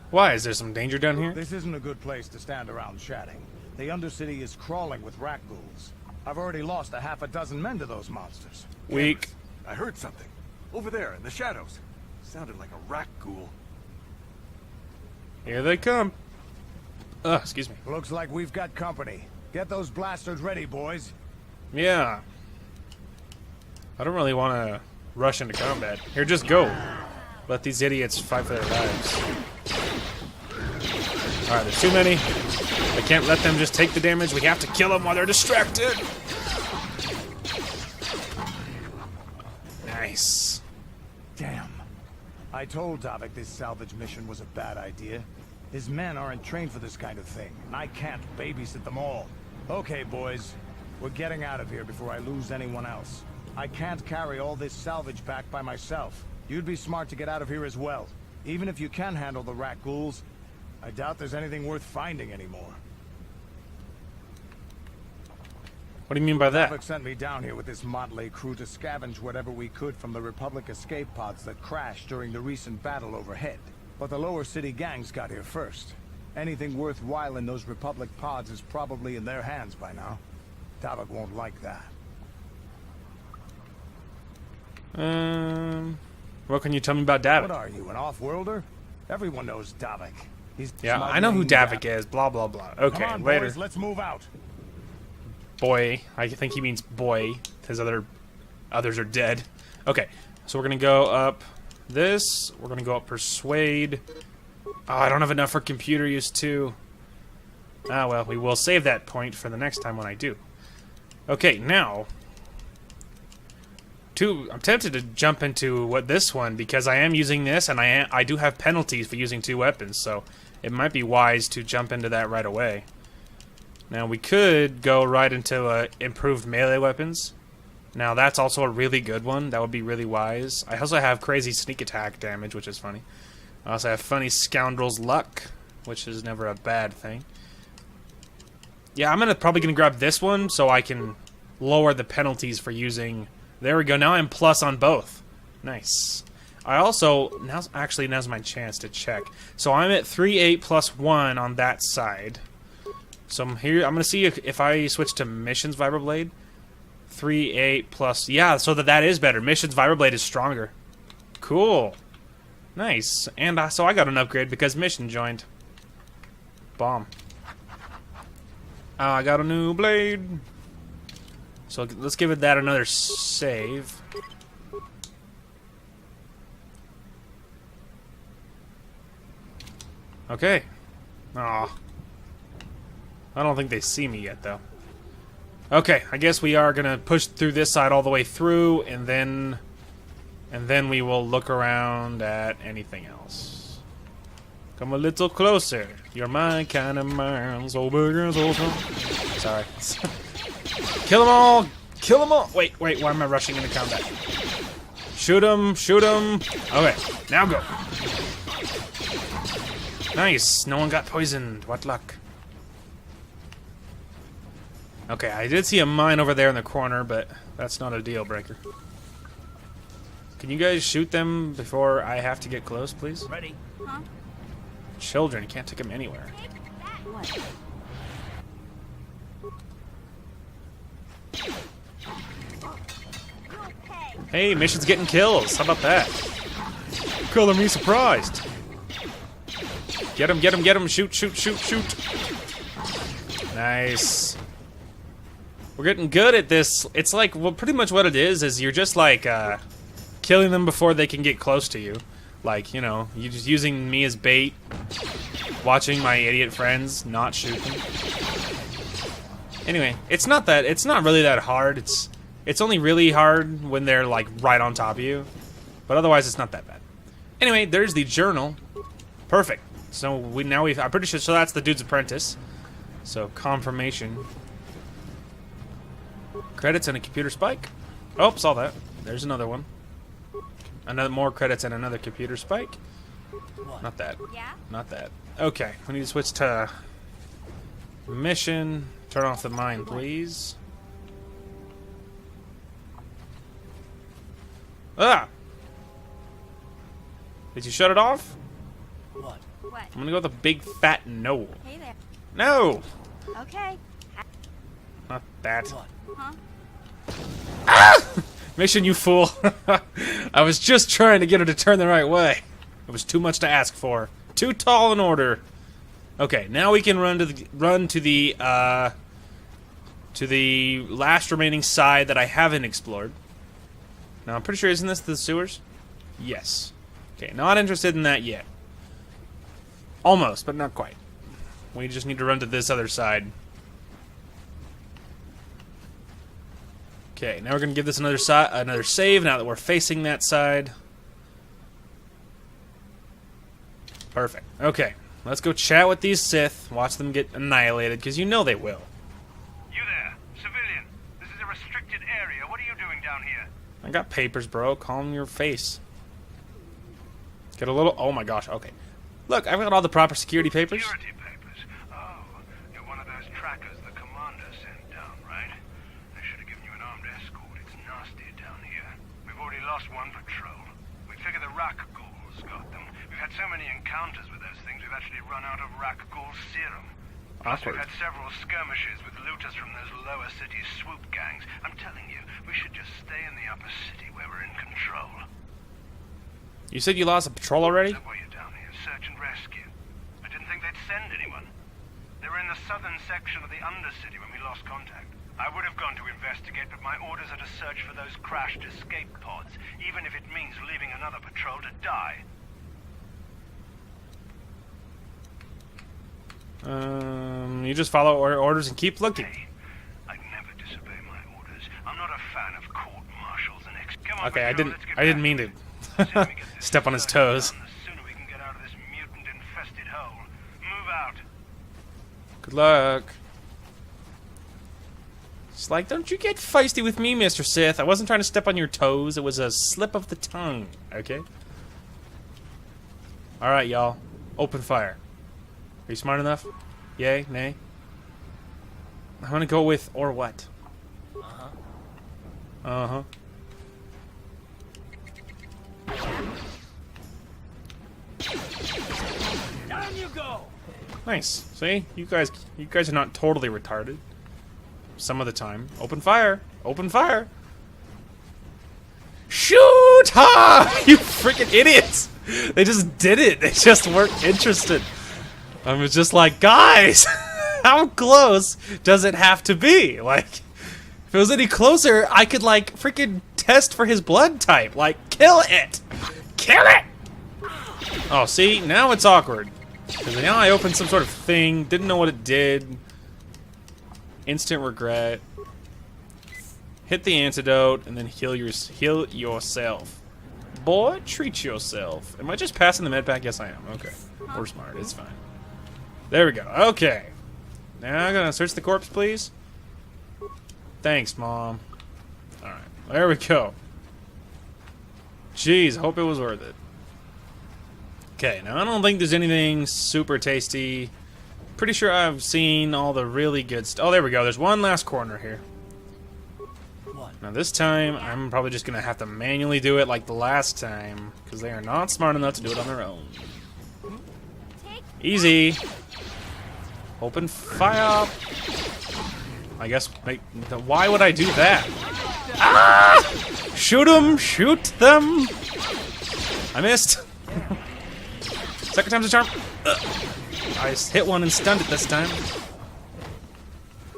Why? Is there some danger down here? This isn't a good place to stand around chatting. The Undercity is crawling with rat ghouls. I've already lost a half a dozen men to those monsters. Weak. I heard something. Over there, in the shadows. Sounded like a rat ghoul. Here they come. Excuse me. Looks like we've got company. Get those blasters ready, boys. Yeah. I don't really want to rush into combat. Here, just go. Let these idiots fight for their lives. Alright, there's too many. I can't let them just take the damage. We have to kill them while they're distracted. Nice. Damn. I told Davik this salvage mission was a bad idea. His men aren't trained for this kind of thing, and I can't babysit them all. Okay, boys. We're getting out of here before I lose anyone else. I can't carry all this salvage back by myself. You'd be smart to get out of here as well. Even if you can handle the rat ghouls, I doubt there's anything worth finding anymore. What do you mean by that? Davik sent me down here with this motley crew to scavenge whatever we could from the Republic escape pods that crashed during the recent battle overhead. But the lower city gangs got here first. Anything worthwhile in those Republic pods is probably in their hands by now. Davik won't like that. What can you tell me about Davik? What are you, an off-worlder? Everyone knows Davik. He's yeah, I know who Davik is. Blah, blah, blah. Okay, come on, later. Boys, let's move out. Boy. I think he means boy. His others are dead. Okay, so we're going to go up this. We're going to go up Persuade. Oh, I don't have enough for computer use, too. Ah, well, we will save that point for the next time when I do. Okay, now... I'm tempted to jump into this one because I am using this and I do have penalties for using 2 weapons, so it might be wise to jump into that right away. Now we could go right into improved melee weapons. Now that's also a really good one. That would be really wise. I also have crazy sneak attack damage, which is funny. I also have funny scoundrel's luck, which is never a bad thing. Yeah, I'm probably gonna grab this one so I can lower the penalties for using. There we go. Now I'm plus on both. Nice. I also now's my chance to check. So I'm at 3-8 plus 1 on that side. So I'm here. I'm gonna see if I switch to missions vibroblade. 3-8 plus. Yeah, so that is better. Missions vibroblade is stronger. Cool. Nice. And so I got an upgrade because mission joined. Bomb. I got a new blade. So let's give it that another save. Okay. Aw. I don't think they see me yet, though. Okay, I guess we are gonna push through this side all the way through, and then we will look around at anything else. Come a little closer. You're my kind of man, so big and so strong. Sorry. Kill them all! Kill them all! Wait, why am I rushing into combat? Shoot them! Shoot them! Okay, now go. Nice, no one got poisoned. What luck. Okay, I did see a mine over there in the corner, but that's not a deal breaker. Can you guys shoot them before I have to get close, please? Ready? Huh? Children, you can't take them anywhere. What? Hey, mission's getting kills. How about that? Color me surprised. Get him, get him, get him. Shoot, shoot, shoot, shoot. Nice. We're getting good at this. It's like, well, pretty much what it is you're just like killing them before they can get close to you. Like, you know, you're just using me as bait, watching my idiot friends not shoot them. Anyway, it's not really that hard. It's only really hard when they're like right on top of you. But otherwise it's not that bad. Anyway, there's the journal. Perfect. So I'm pretty sure, so that's the dude's apprentice. So confirmation. Credits and a computer spike. Oh, saw that. There's another one. Another more credits and another computer spike. Not that. Yeah? Not that. Okay, we need to switch to mission. Turn off the mine, please. Ah! Did you shut it off? What? What? I'm gonna go with a big fat no. Hey there. No! Okay. Not that. What? Huh? Ah! Mission, you fool. I was just trying to get her to turn the right way. It was too much to ask for. Too tall an order. Okay, now we can run to the last remaining side that I haven't explored. Now, I'm pretty sure, isn't this the sewers? Yes. Okay, not interested in that yet. Almost, but not quite. We just need to run to this other side. Okay, now we're gonna give this another save now that we're facing that side. Perfect. Okay, let's go chat with these Sith. Watch them get annihilated, because you know they will. You there, civilian. This is a restricted area. What are you doing down here? I got papers, bro. Calm your face. Get a little. Oh my gosh. Okay. Look, I've got all the proper security papers. Security papers. Oh, you're one of those trackers the commander sent down, right? They should have given you an armed escort. It's nasty down here. We've already lost one patrol. We figure the Rak ghouls got them. We've had so many encounters with those things, we've actually run out of Rak ghoul serum. Plus, we've had several skirmishes with looters from those lower city swoop gangs. I'm telling you, we should just stay in the upper city where we're in control. You said you lost a patrol already? That's why you're down here, search and rescue. I didn't think they'd send anyone. They were in the southern section of the Undercity when we lost contact. I would have gone to investigate, but my orders are to search for those crashed escape pods, even if it means leaving another patrol to die. You just follow orders and keep looking. Hey, I'd never disobey my orders. I'm not a fan of court-martials and Come on, okay, patrol, I didn't mean to step on his toes. The sooner we can get out of this mutant-infested hole. Move out. Good luck. It's like, don't you get feisty with me, Mr. Sith. I wasn't trying to step on your toes. It was a slip of the tongue, okay? Alright, y'all. Open fire. Are you smart enough? Yay? Nay? I'm gonna go with, or what? Uh-huh. Uh-huh. Down you go! Nice. See? You guys are not totally retarded. Some of the time. Open fire! Open fire! Shoot! Ha! You freaking idiots! They just did it. They just weren't interested. I was just like, guys, how close does it have to be? Like, if it was any closer, I could like freaking test for his blood type. Like, kill it! Kill it! Oh, see? Now it's awkward. Because now I opened some sort of thing, didn't know what it did. Instant regret. Hit the antidote, and then heal yourself. Boy, treat yourself. Am I just passing the med pack? Yes, I am. Okay. We're smart. It's fine. There we go. Okay. Now I'm gonna search the corpse, please. Thanks, Mom. Alright. There we go. Jeez, hope it was worth it. Okay, now I don't think there's anything super tasty. Pretty sure I've seen all the really good stuff. Oh, there we go. There's one last corner here. What? Now this time, I'm probably just gonna have to manually do it like the last time, because they are not smart enough to do it on their own. Easy. Open fire. I guess. Why would I do that? Ah! Shoot them! Shoot them! I missed. Second time's a charm. Ugh. I just hit one and stunned it this time.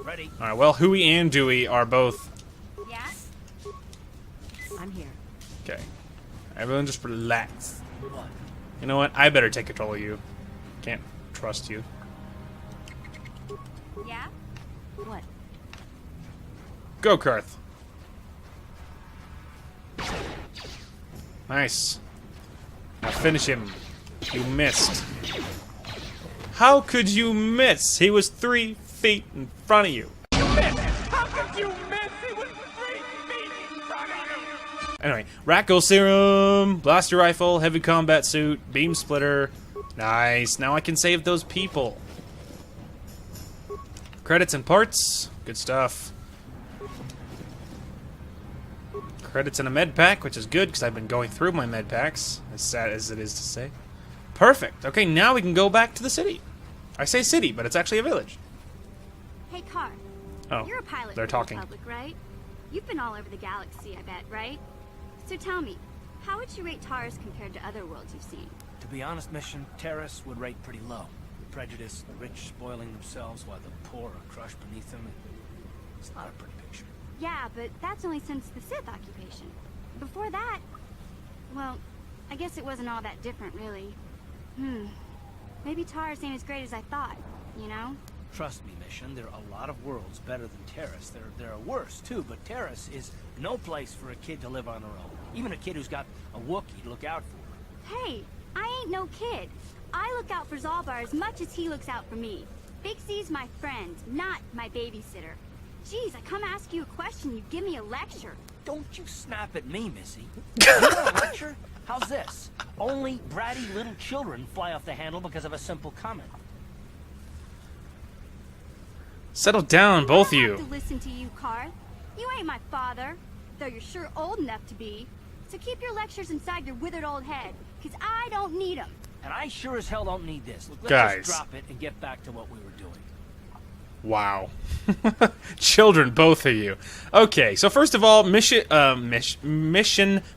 Ready. Alright, well, Hui and Dewey are both... Yeah? I'm here. Okay. Everyone just relax. What? You know what? I better take control of you. Can't trust you. Yeah? What? Go, Karth. Nice. Now finish him. You missed. How could you miss? He was 3 feet in front of you. How could you miss? He was 3 feet in front of you! Anyway, Ratghoul Serum, Blaster Rifle, Heavy Combat Suit, Beam Splitter. Nice. Now I can save those people. Credits and parts. Good stuff. Credits in a med pack, which is good because I've been going through my med packs, as sad as it is to say. Perfect. Okay, now we can go back to the city. I say city, but it's actually a village. Hey, Car. Oh, You're a pilot they're for talking. the Republic, right? You've been all over the galaxy, I bet, right? So tell me, how would you rate Taurus compared to other worlds you've seen? To be honest, Mission, Terrace would rate pretty low. The prejudice, the rich spoiling themselves while the poor are crushed beneath them. It's not a pretty picture. Yeah, but that's only since the Sith occupation. Before that, well, I guess it wasn't all that different, really. Maybe Taurus ain't as great as I thought, you know? Trust me, Mission, there are a lot of worlds better than Terrace. There are worse, too, but Terrace is no place for a kid to live on their own. Even a kid who's got a Wookiee to look out for. Hey, I ain't no kid. I look out for Zalbar as much as he looks out for me. Big C's my friend, not my babysitter. Jeez, I come ask you a question, you give me a lecture. Don't you snap at me, Missy. You want a lecture? How's this? Only bratty little children fly off the handle because of a simple comment. Settle down, both of I you. don't have to listen to you, Karth. You ain't my father, though you're sure old enough to be. So keep your lectures inside your withered old head, because I don't need them. And I sure as hell don't need this. Look, let's Guys. just drop it and get back to what we were doing. Wow. Children, both of you. Okay, so first of all, Mission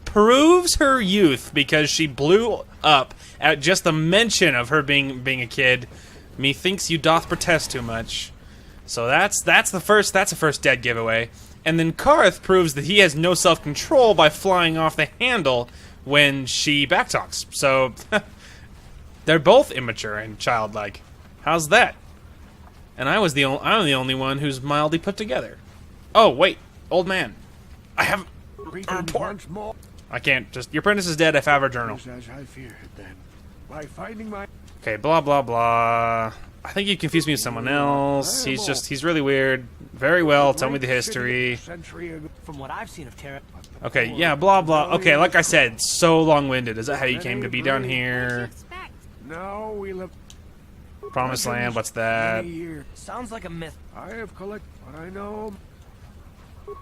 proves her youth because she blew up at just the mention of her being a kid. Methinks you doth protest too much. So that's a first dead giveaway. And then Karth proves that he has no self-control by flying off the handle when she backtalks. So they're both immature and childlike. How's that? And I'm the only one who's mildly put together. Oh wait, old man, I have a report. I can't. Just your apprentice is dead. I have a journal. As I feared, then, by finding my Okay, blah blah blah. I think you confused me with someone else. He's really weird. Very well. Tell me the history. From what I've seen of Terra. Okay, yeah, blah blah. Okay, like I said, so long-winded. Is that how you came to be down here? No, we live. Promised Land. What's that? Sounds like a myth. I have collected what I know.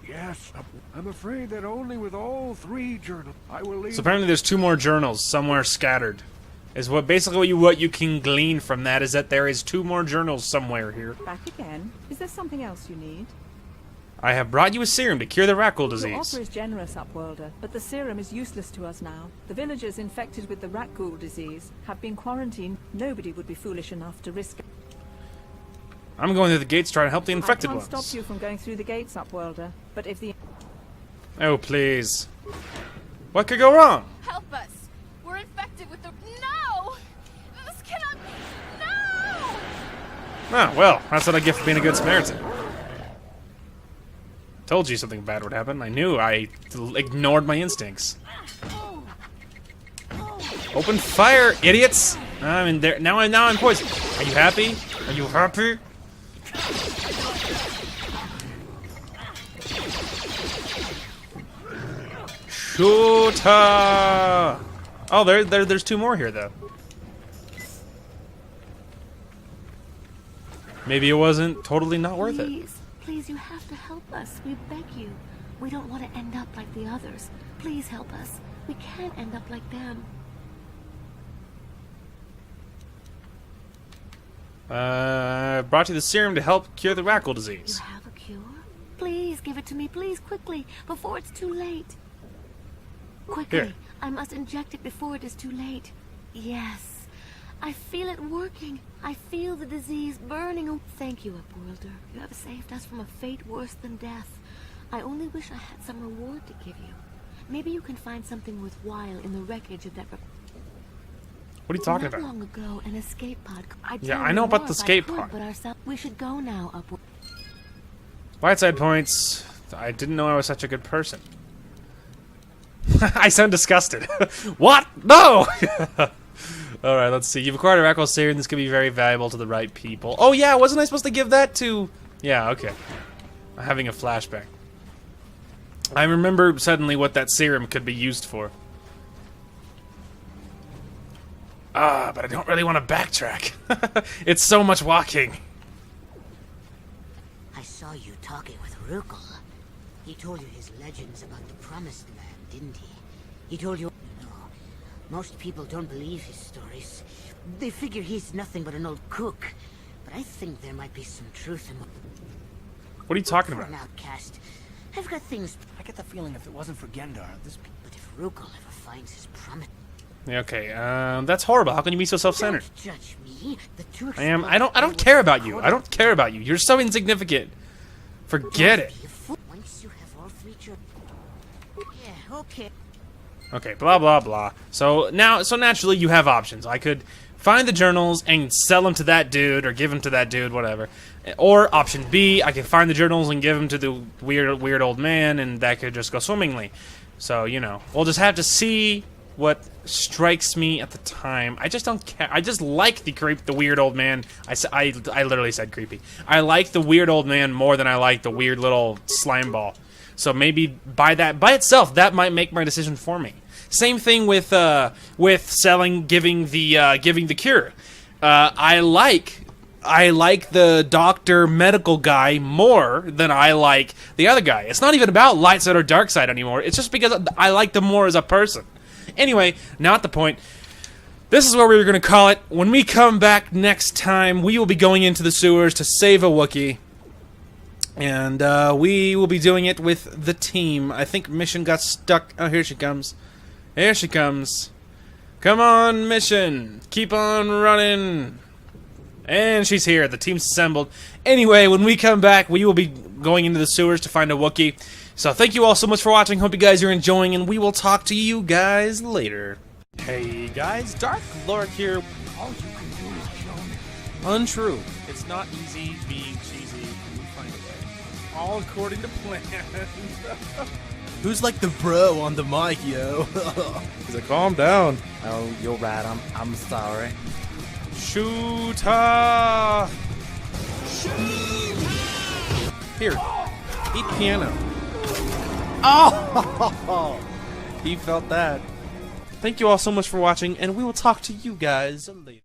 Yes, I'm afraid that only with all 3 journals I will leave. So apparently, there's 2 more journals somewhere scattered. Is what basically what you can glean from that is that there is 2 more journals somewhere here. Back again. Is there something else you need? I have brought you a serum to cure the Ratghoul Your disease. offer is generous, Upworlder, but the serum is useless to us now. The villagers infected with the Ratghoul disease have been quarantined. Nobody would be foolish enough to risk it. I'm going through the gates trying to help the infected I ones. can't stop you from going through the gates, Upworlder, but if the... Oh, please. What could go wrong? Help us! We're infected with the... No! This cannot... No! Ah, well, that's what I get for being a good Samaritan. Told you something bad would happen. I knew. I ignored my instincts. Open fire, idiots! I'm in there. Now I'm poisoned. Are you happy? Are you happy? Shooter! Oh, there's 2 more here, though. Maybe it wasn't totally not worth it. Please, you have to help us. We beg you. We don't want to end up like the others. Please help us. We can't end up like them. Brought you the serum to help cure the Ratghoul disease. You have a cure? Please give it to me, please, quickly, before it's too late. Quickly, Here. I must inject it before it is too late. Yes, I feel it working. I feel the disease burning. Oh, thank you, Upworlder. You have saved us from a fate worse than death. I only wish I had some reward to give you. Maybe you can find something worthwhile in the wreckage of that. What are you talking Not about? long ago, an escape pod. Yeah, I know about the escape pod. But we should go now, Upward. Light side points. I didn't know I was such a good person. I sound disgusted. What? No! Alright, let's see. You've acquired a Rackwell serum. This could be very valuable to the right people. Oh yeah, wasn't I supposed to give that to... Yeah, okay. I'm having a flashback. I remember suddenly what that serum could be used for. Ah, but I don't really want to backtrack. It's so much walking. I saw you talking with Rukel. He told you his legends about the Promised Land, didn't he? He told you... No, most people don't believe his stories. They figure he's nothing but an old cook. But I think there might be some truth in what... What are you talking about? For an outcast, I've got things... I get the feeling if it wasn't for Gendar, this... But if Rukel ever finds his promise... Okay, that's horrible. How can you be so self-centered? Don't judge me. The two I am. I don't care about you. I don't care about you. You're so insignificant. Forget it. Once you have all three Yeah, okay. Okay, blah blah blah. So naturally you have options. I could find the journals and sell them to that dude, or give them to that dude, whatever. Or option B, I could find the journals and give them to the weird old man, and that could just go swimmingly. So you know, we'll just have to see what strikes me at the time. I just don't care. I just like the weird old man. I literally said creepy. I like the weird old man more than I like the weird little slime ball. So maybe by itself, that might make my decision for me. Same thing with selling, giving the cure. I like the doctor medical guy more than I like the other guy. It's not even about light side or dark side anymore. It's just because I like them more as a person. Anyway, not the point. This is where we were going to call it. When we come back next time, we will be going into the sewers to save a Wookiee. And we will be doing it with the team. I think Mission got stuck. Oh, here she comes. Here she comes. Come on, Mission. Keep on running. And she's here. The team's assembled. Anyway, when we come back, we will be going into the sewers to find a Wookiee. So thank you all so much for watching. Hope you guys are enjoying, and we will talk to you guys later. Hey guys, Dark Lord here. All you can do is kill me. Untrue. It's not easy being cheesy. We find a way. All according to plan. Who's like the bro on the mic, yo? He's like, calm down. Oh, you're right. I'm sorry. Shooter! Here, eat piano. Oh! He felt that. Thank you all so much for watching, and we will talk to you guys later.